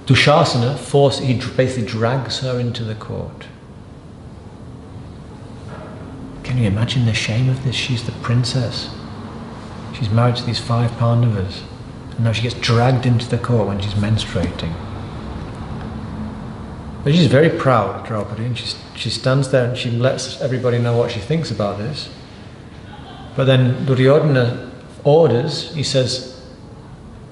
Dushasana he basically drags her into the court. Can you imagine the shame of this? She's the princess. She's married to these 5 Pandavas. And now she gets dragged into the court when she's menstruating. But she's very proud, Draupadi, and she stands there and she lets everybody know what she thinks about this. But then Duryodhana orders, he says,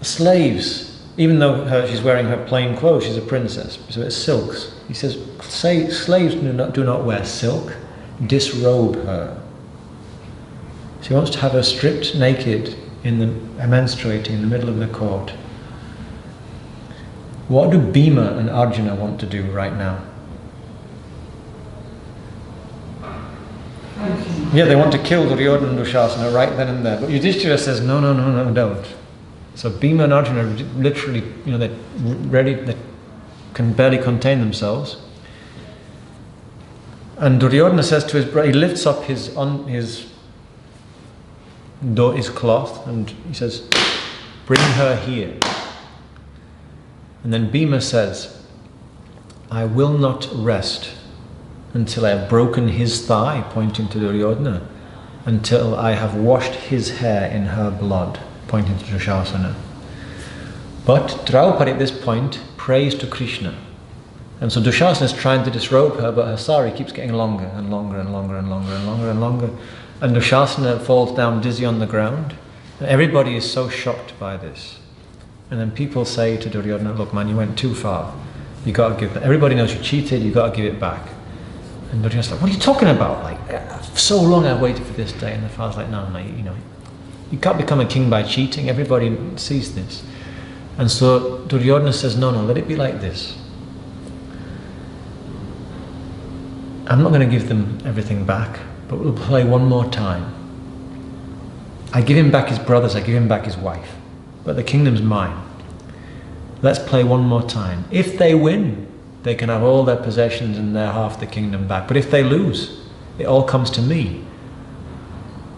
slaves, even though she's wearing her plain clothes, she's a princess, so it's silks. He says, slaves do not wear silk, disrobe her. So he wants to have her stripped naked, menstruating in the middle of the court. What do Bhima and Arjuna want to do right now? Yeah, they want to kill Duryodhana and Dushasana right then and there. But Yudhishthira says, no, don't. So Bhima and Arjuna are literally, they're ready, they can barely contain themselves. And Duryodhana says to his brother, he lifts up his cloth and he says, bring her here. And then Bhima says, I will not rest until I have broken his thigh, pointing to Duryodhana, until I have washed his hair in her blood, pointing to Dushasana. But Draupadi at this point prays to Krishna. And so Dushasana is trying to disrobe her, but her sari keeps getting longer and longer and longer and longer and longer and longer. And Dushasana falls down dizzy on the ground. And everybody is so shocked by this. And then people say to Duryodhana, look man, you went too far. You got to give it. Everybody knows you cheated, you got to give it back. And Duryodhana's like, what are you talking about? For so long I've waited for this day. And the father's like, no, you can't become a king by cheating. Everybody sees this. And so Duryodhana says, no, let it be like this. I'm not going to give them everything back, but we'll play one more time. I give him back his brothers, I give him back his wife, but the kingdom's mine. Let's play one more time. If they win, they can have all their possessions and their half the kingdom back. But if they lose, it all comes to me.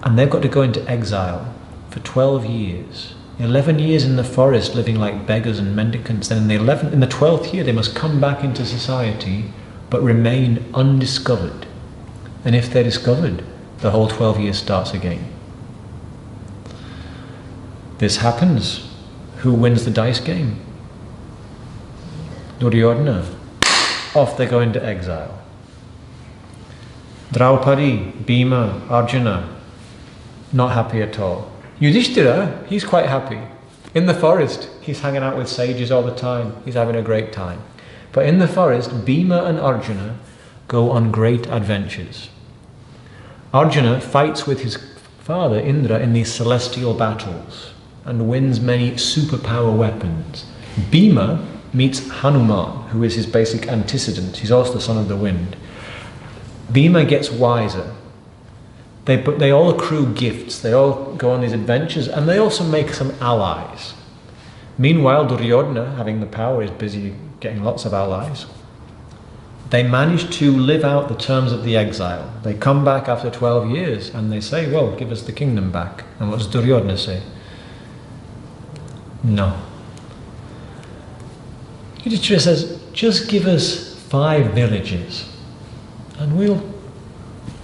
And they've got to go into exile for 12 years. 11 years in the forest living like beggars and mendicants. Then in the 12th year they must come back into society but remain undiscovered. And if they're discovered, the whole 12 years starts again. This happens. Who wins the dice game? Duryodhana. Off they go into exile. Draupadi, Bhima, Arjuna, not happy at all. Yudhishthira, he's quite happy. In the forest, he's hanging out with sages all the time. He's having a great time. But in the forest, Bhima and Arjuna go on great adventures. Arjuna fights with his father Indra in these celestial battles and wins many superpower weapons. Bhima meets Hanuman, who is his basic antecedent. He's also the son of the wind. Bhima gets wiser. They all accrue gifts, they all go on these adventures, and they also make some allies. Meanwhile, Duryodhana, having the power, is busy getting lots of allies. They manage to live out the terms of the exile. They come back after 12 years and they say, well, give us the kingdom back. And what does Duryodhana say? No. Yudhishthira says, just give us 5 villages and we'll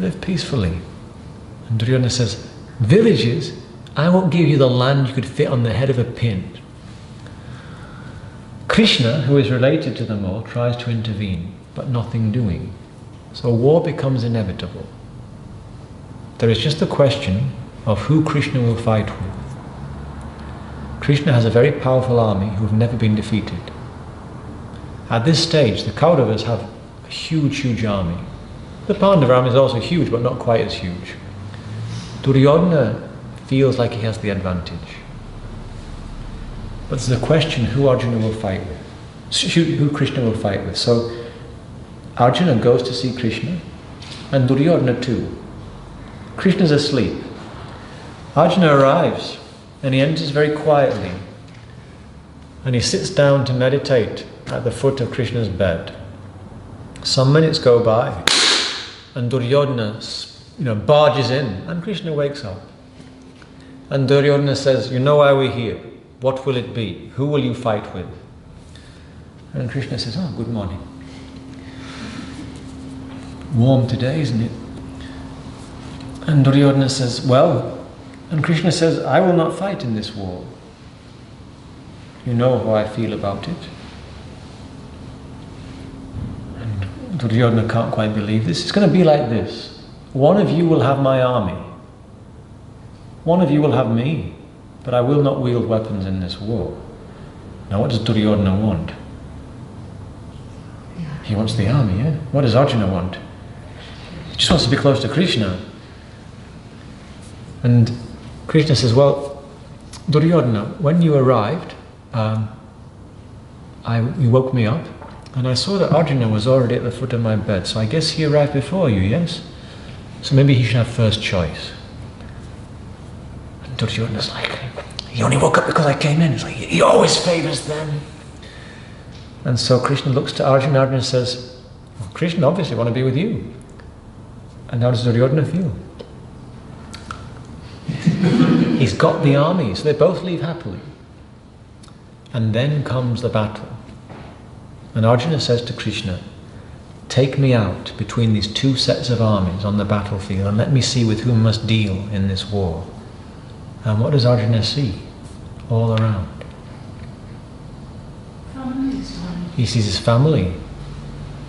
live peacefully. And Duryodhana says, villages? I won't give you the land you could fit on the head of a pin. Krishna, who is related to them all, tries to intervene, but nothing doing. So war becomes inevitable. There is just a question of who Krishna will fight with. Krishna has a very powerful army who have never been defeated. At this stage, the Kauravas have a huge, huge army. The Pandava army is also huge, but not quite as huge. Duryodhana feels like he has the advantage. But there's a question who Arjuna will fight with, who Krishna will fight with. So Arjuna goes to see Krishna, and Duryodhana too. Krishna's asleep. Arjuna arrives, and he enters very quietly, and he sits down to meditate at the foot of Krishna's bed. Some minutes go by, and Duryodhana, barges in, and Krishna wakes up. And Duryodhana says, you know why we're here. What will it be? Who will you fight with? And Krishna says, oh, good morning. Warm today, isn't it? And Duryodhana says, well, and Krishna says, I will not fight in this war. You know how I feel about it. And Duryodhana can't quite believe this. It's going to be like this. One of you will have my army. One of you will have me. But I will not wield weapons in this war. Now what does Duryodhana want? He wants the army, yeah? What does Arjuna want? He just wants to be close to Krishna. And Krishna says, well, Duryodhana, when you arrived, you woke me up, and I saw that Arjuna was already at the foot of my bed, so I guess he arrived before you, yes? So maybe he should have first choice. And Duryodhana's like, he only woke up because I came in. It's like, he always favours them. And so Krishna looks to Arjuna, and Arjuna says, well, Krishna obviously want to be with you. And how does Duryodhana feel? He's got the army, so they both leave happily. And then comes the battle. And Arjuna says to Krishna, take me out between these two sets of armies on the battlefield and let me see with whom I must deal in this war. And what does Arjuna see all around? He sees his family,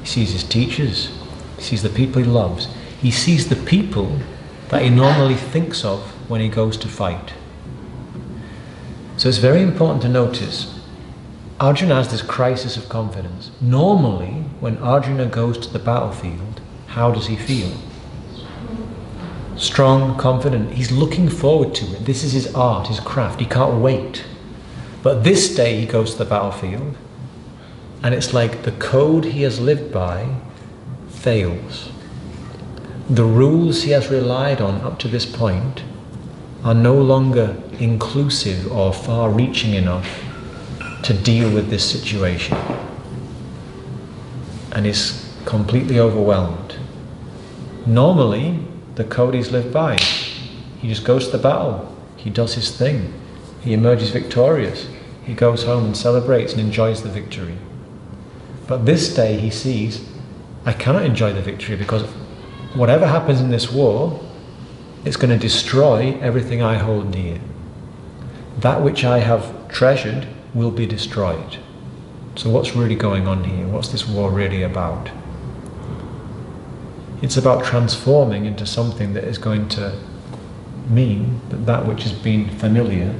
he sees his teachers, he sees the people he loves, he sees the people that he normally thinks of when he goes to fight. So it's very important to notice, Arjuna has this crisis of confidence. Normally, when Arjuna goes to the battlefield, how does he feel? Strong, confident, he's looking forward to it. This is his art, his craft, he can't wait. But this day he goes to the battlefield, and it's like the code he has lived by fails. The rules he has relied on up to this point are no longer inclusive or far-reaching enough to deal with this situation. And is completely overwhelmed. Normally, the code he's lived by, he just goes to the battle, he does his thing, he emerges victorious, he goes home and celebrates and enjoys the victory. But this day he sees, I cannot enjoy the victory because whatever happens in this war, it's going to destroy everything I hold dear. That which I have treasured will be destroyed. So what's really going on here? What's this war really about? It's about transforming into something that is going to mean that that which has been familiar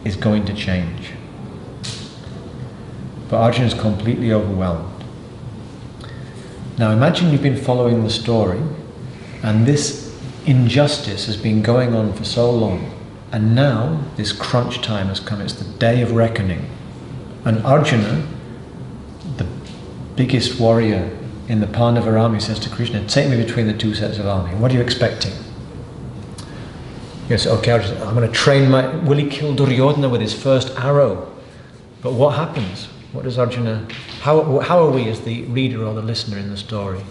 is going to change. But Arjuna is completely overwhelmed. Now imagine you've been following the story and this injustice has been going on for so long, and now this crunch time has come. It's the day of reckoning. And Arjuna, the biggest warrior in the Pandava army says to Krishna, take me between the two sets of army. What are you expecting? He goes, okay, I'm going to train will he kill Duryodhana with his first arrow? But what happens? What does Arjuna, how are we as the reader or the listener in the story?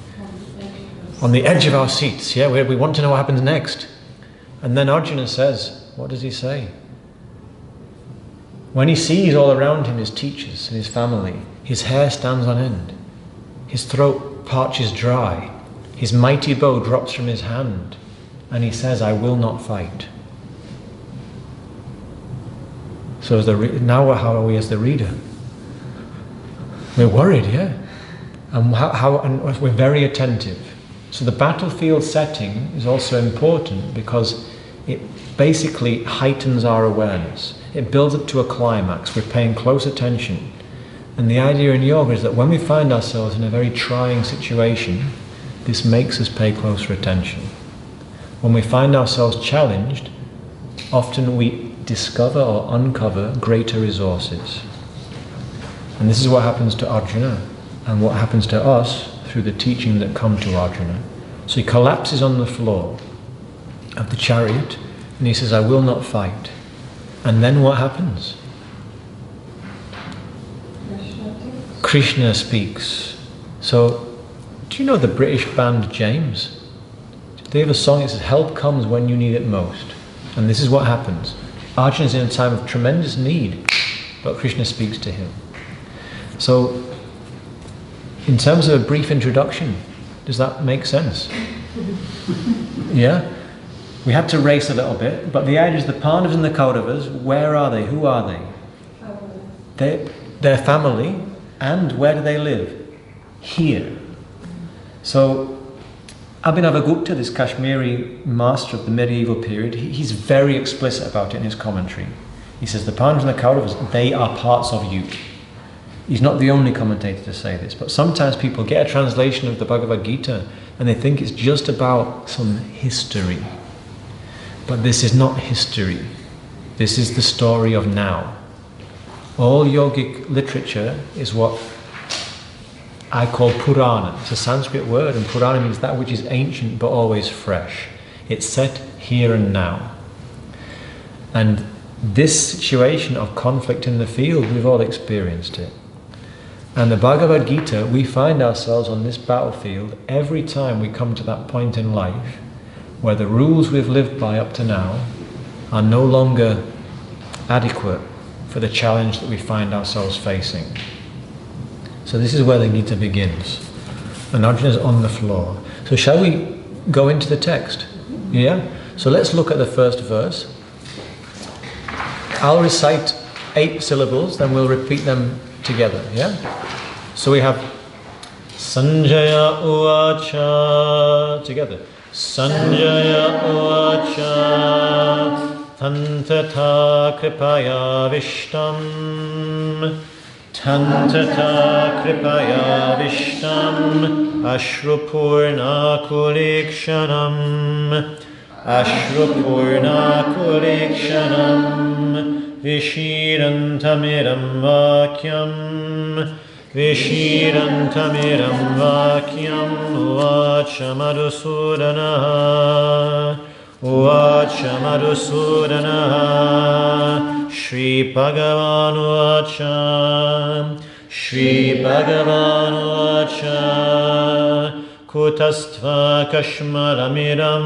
On the edge of our seats, yeah, we want to know what happens next. And then Arjuna says, what does he say? When he sees all around him his teachers and his family, his hair stands on end, his throat parches dry, his mighty bow drops from his hand, and he says, I will not fight. So now how are we as the reader? We're worried, yeah? And and we're very attentive. So the battlefield setting is also important because it basically heightens our awareness. It builds up to a climax. We're paying close attention. And the idea in yoga is that when we find ourselves in a very trying situation, this makes us pay closer attention. When we find ourselves challenged, often we discover or uncover greater resources. And this is what happens to Arjuna and what happens to us through the teaching that come to Arjuna. So he collapses on the floor of the chariot and he says, I will not fight. And then what happens? Krishna speaks. So, do you know the British band James? They have a song that says, help comes when you need it most. And this is what happens. Arjuna is in a time of tremendous need, but Krishna speaks to him. So, in terms of a brief introduction, does that make sense? Yeah? We had to race a little bit, but the idea is the Pandavas and the Kauravas, where are they? Who are they? They're family, and where do they live? Here. So, Abhinavagupta, this Kashmiri master of the medieval period, he's very explicit about it in his commentary. He says the Pandavas and the Kauravas, they are parts of you. He's not the only commentator to say this, but sometimes people get a translation of the Bhagavad Gita and they think it's just about some history. But this is not history. This is the story of now. All yogic literature is what I call Purana. It's a Sanskrit word, and Purana means that which is ancient but always fresh. It's set here and now. And this situation of conflict in the field, we've all experienced it. And the Bhagavad Gita, we find ourselves on this battlefield every time we come to that point in life where the rules we've lived by up to now are no longer adequate for the challenge that we find ourselves facing. So this is where the Gita begins. And Arjuna's on the floor. So shall we go into the text? Yeah? So let's look at the first verse. I'll recite 8 syllables, then we'll repeat them together, yeah? So we have Sanjaya Uvacha, together. Sanjaya Uvacha Tantata Kripaya Vishtam Tantata Kripaya Vishtam Ashrupurna Kulikshanam Ashrupurna Kulikshanam Vishirantamiram Vakyam Vishirantamiram Vakyam Uvacha Madhusudana Uvacha Madhusudana Shri Bhagavan Uvacha Shri Bhagavan Uvacha Kutastva Kashmaramiram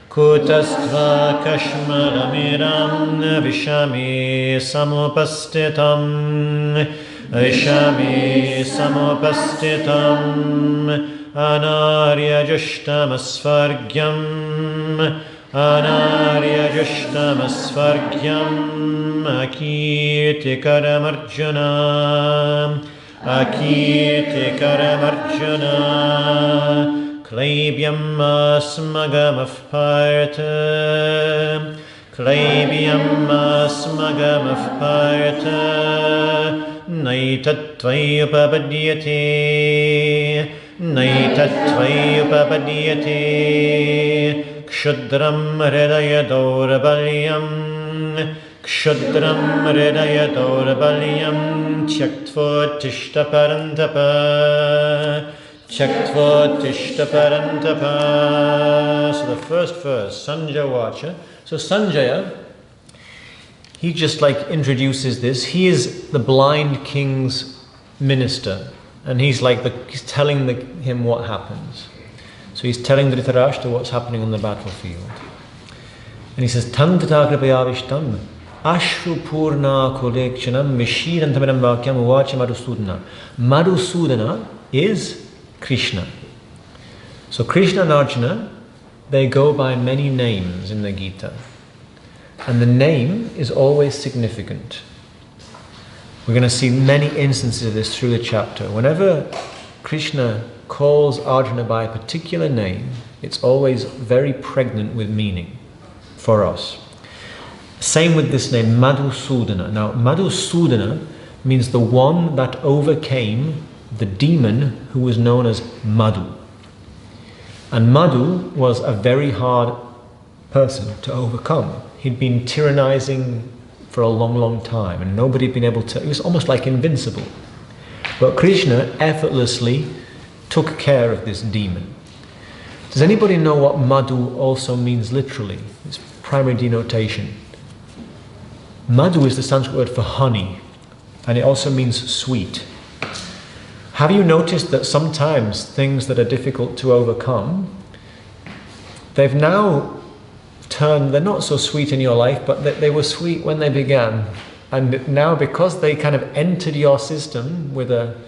Kutastva Kashmaramiram Vishami Samupastitam Vishami Samupastitam Anarya Jushtamasvargyam Anarya Jushtamasvargyam Akirtikaram Arjuna Klaibyam Asmagamaf Partha Klaibyam Asmagamaf Partha Naitattvayupapadyate Naitattvayupapadyate Kshudram Hridaya Daurabalyam Kshudram Hridaya Daurabalyam Tyaktva Tishta Parantapa Tyaktva tishta parantapa. So the first verse, Sanjaya Vacha. So Sanjaya, he just like introduces this. He is the blind king's minister. And he's telling him what happens. So he's telling Dhritarashtra what's happening on the battlefield. And he says, Tantatagribayavishtam Ashru Purna Kolekshanam Mishirantamidam Vakyam Uvacha Madhusudana. Madhusudana is Krishna. So Krishna and Arjuna, they go by many names in the Gita. And the name is always significant. We're going to see many instances of this through the chapter. Whenever Krishna calls Arjuna by a particular name, it's always very pregnant with meaning for us. Same with this name, Madhusudana. Now, Madhusudana means the one that overcame the demon who was known as Madhu. And Madhu was a very hard person to overcome. He'd been tyrannizing for a long, long time, and nobody had been able to, it was almost like invincible. But Krishna effortlessly took care of this demon. Does anybody know what Madhu also means literally? It's primary denotation. Madhu is the Sanskrit word for honey, and it also means sweet. Have you noticed that sometimes things that are difficult to overcome, they've now turned, they're not so sweet in your life, but they were sweet when they began. And now, because they kind of entered your system with a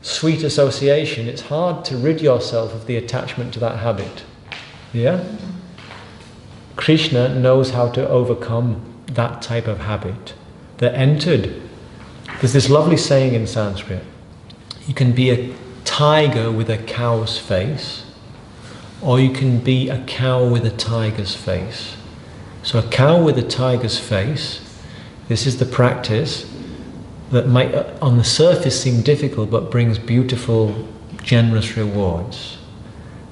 sweet association, it's hard to rid yourself of the attachment to that habit. Yeah? Krishna knows how to overcome that type of habit that entered. There's this lovely saying in Sanskrit, you can be a tiger with a cow's face, or you can be a cow with a tiger's face. So a cow with a tiger's face, this is the practice that might on the surface seem difficult but brings beautiful, generous rewards.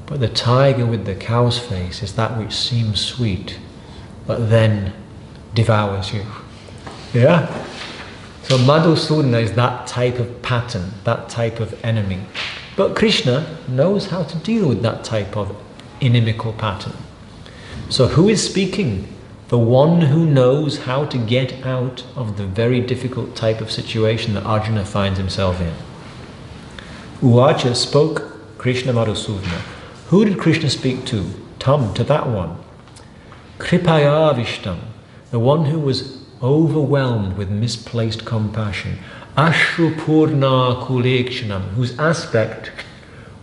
But the tiger with the cow's face is that which seems sweet but then devours you. Yeah? So Madhusudana is that type of pattern, that type of enemy. But Krishna knows how to deal with that type of inimical pattern. So who is speaking? The one who knows how to get out of the very difficult type of situation that Arjuna finds himself in. Uvacha spoke Krishna Madhusudana. Who did Krishna speak to? Tam, to that one. Kripaya Vishtam, the one who was overwhelmed with misplaced compassion. Ashrupurna Kulekshanam, whose aspect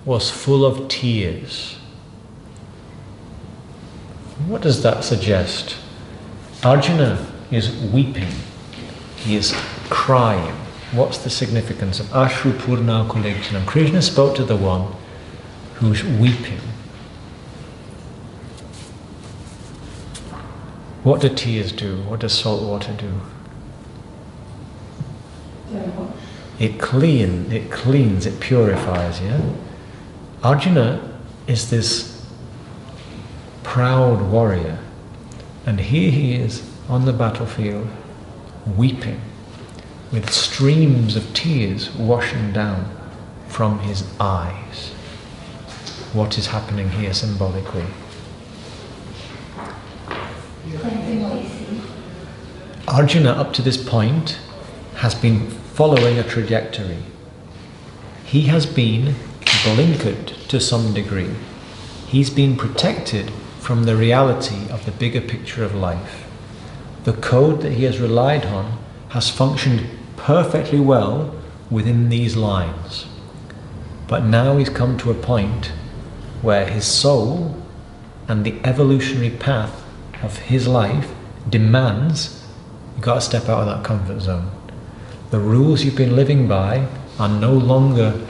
was full of tears. What does that suggest? Arjuna is weeping. He is crying. What's the significance of Ashrupurna Kulekshanam? Krishna spoke to the one who's weeping. What do tears do? What does salt water do? It cleans, it purifies, yeah? Arjuna is this proud warrior, and here he is on the battlefield, weeping, with streams of tears washing down from his eyes. What is happening here symbolically? Arjuna, up to this point, has been following a trajectory. He has been blinkered to some degree. He's been protected from the reality of the bigger picture of life. The code that he has relied on has functioned perfectly well within these lines. But now he's come to a point where his soul and the evolutionary path of his life demands you've got to step out of that comfort zone. The rules you've been living by are no longer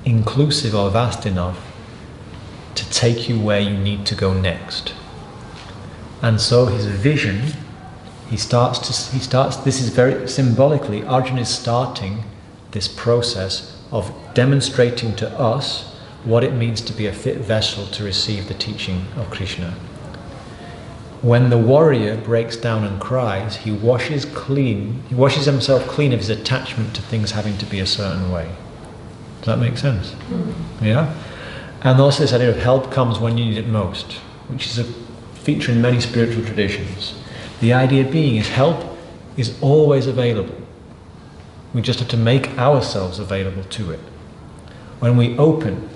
inclusive or vast enough to take you where you need to go next. And so his vision, this is very symbolically, Arjuna is starting this process of demonstrating to us what it means to be a fit vessel to receive the teaching of Krishna. When the warrior breaks down and cries, he washes himself clean of his attachment to things having to be a certain way. Does that make sense? Yeah? And also this idea of help comes when you need it most, which is a feature in many spiritual traditions. The idea being is help is always available. We just have to make ourselves available to it. When we open,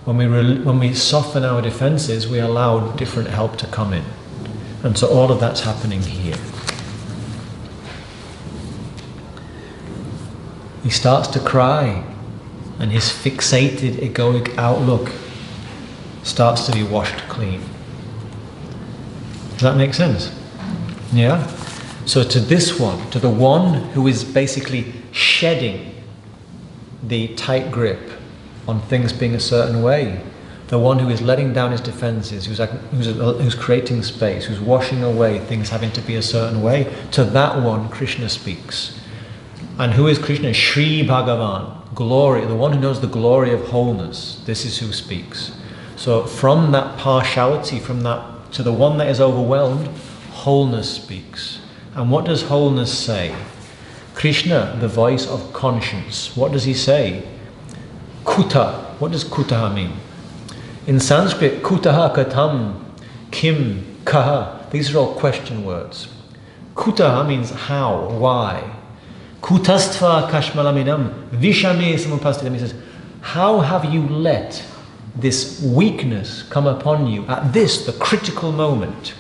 when we soften our defenses, we allow different help to come in. And so all of that's happening here. He starts to cry, and his fixated egoic outlook starts to be washed clean. Does that make sense? Yeah? So to this one, to the one who is basically shedding the tight grip on things being a certain way, the one who is letting down his defenses, who's creating space, who's washing away things having to be a certain way, to that one Krishna speaks. And who is Krishna? Sri Bhagavan, glory, the one who knows the glory of wholeness. This is who speaks. So from that partiality, from that to the one that is overwhelmed, wholeness speaks. And what does wholeness say? Krishna, the voice of conscience. What does he say? Kuta. What does kutaha mean? In Sanskrit, kutaha katam, kim, kaha. These are all question words. Kutaha means how, why. Kutastva kashmalamidam, vishame samupastidam. He says, how have you let this weakness come upon you at this, the critical moment?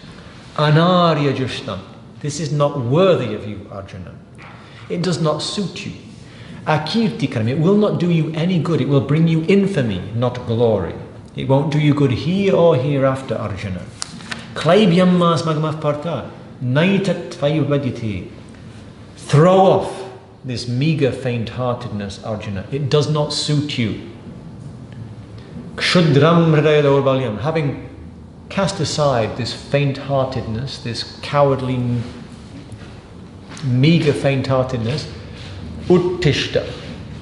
Anarya jushnam. This is not worthy of you, Arjuna. It does not suit you. Akirtikaram. It will not do you any good. It will bring you infamy, not glory. It won't do you good here or hereafter, Arjuna. Klaibhyamma smagamav parta. Naitat vayubhadyati. Throw off this meager faint-heartedness, Arjuna. It does not suit you. Kshudram hridaya daurbalyam. Having cast aside this faint-heartedness, this cowardly, meager faint-heartedness, uttishta.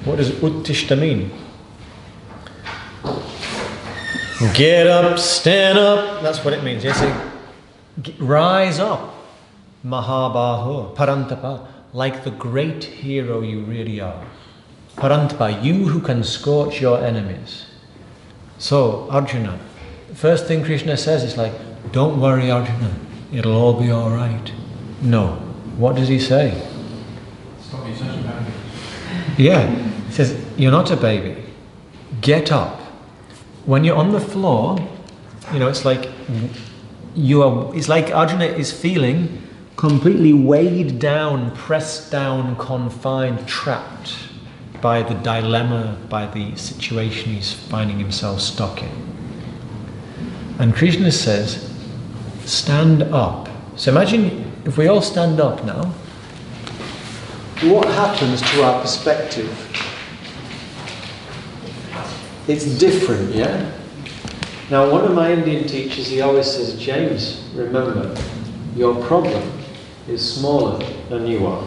What does uttishta mean? Get up, stand up. That's what it means. Yes, rise up, Mahābhārata, Parantapa, like the great hero you really are. Parantapa, you who can scorch your enemies. So, Arjuna, the first thing Krishna says is like, don't worry, Arjuna, it'll all be all right. No. What does he say? Stop being such a baby. Yeah. He says, you're not a baby. Get up. When you're on the floor, it's like it's like Arjuna is feeling completely weighed down, pressed down, confined, trapped by the dilemma, by the situation he's finding himself stuck in. And Krishna says, stand up. So imagine if we all stand up now, what happens to our perspective? It's different, yeah? Now, one of my Indian teachers, he always says, James, remember, your problem is smaller than you are.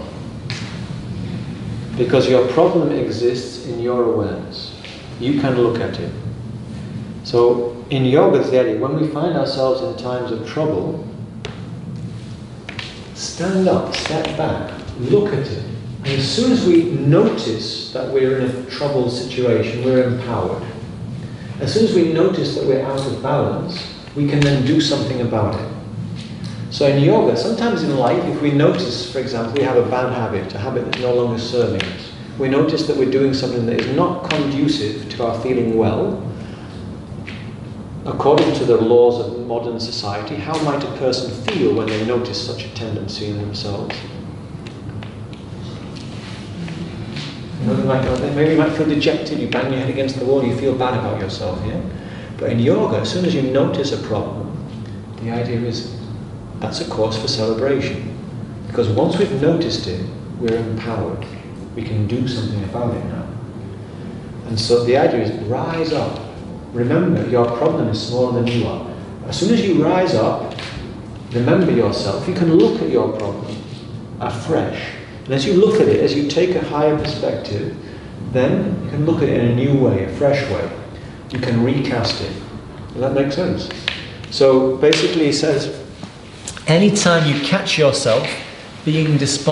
Because your problem exists in your awareness. You can look at it. So, in yoga theory, when we find ourselves in times of trouble, stand up, step back, look at it. And as soon as we notice that we're in a troubled situation, we're empowered. As soon as we notice that we're out of balance, we can then do something about it. So in yoga, sometimes in life, if we notice, for example, we have a bad habit, a habit that's no longer serving us, we notice that we're doing something that is not conducive to our feeling well, according to the laws of modern society, how might a person feel when they notice such a tendency in themselves? Maybe you might feel dejected, you bang your head against the wall, you feel bad about yourself, yeah? But in yoga, as soon as you notice a problem, the idea is that's a cause for celebration. Because once we've noticed it, we're empowered. We can do something about it now. And so the idea is rise up. Remember, your problem is smaller than you are. As soon as you rise up, remember yourself, you can look at your problem afresh. And as you look at it, as you take a higher perspective, then you can look at it in a new way, a fresh way. You can recast it. Does that make sense? So basically he says, anytime you catch yourself being despondent,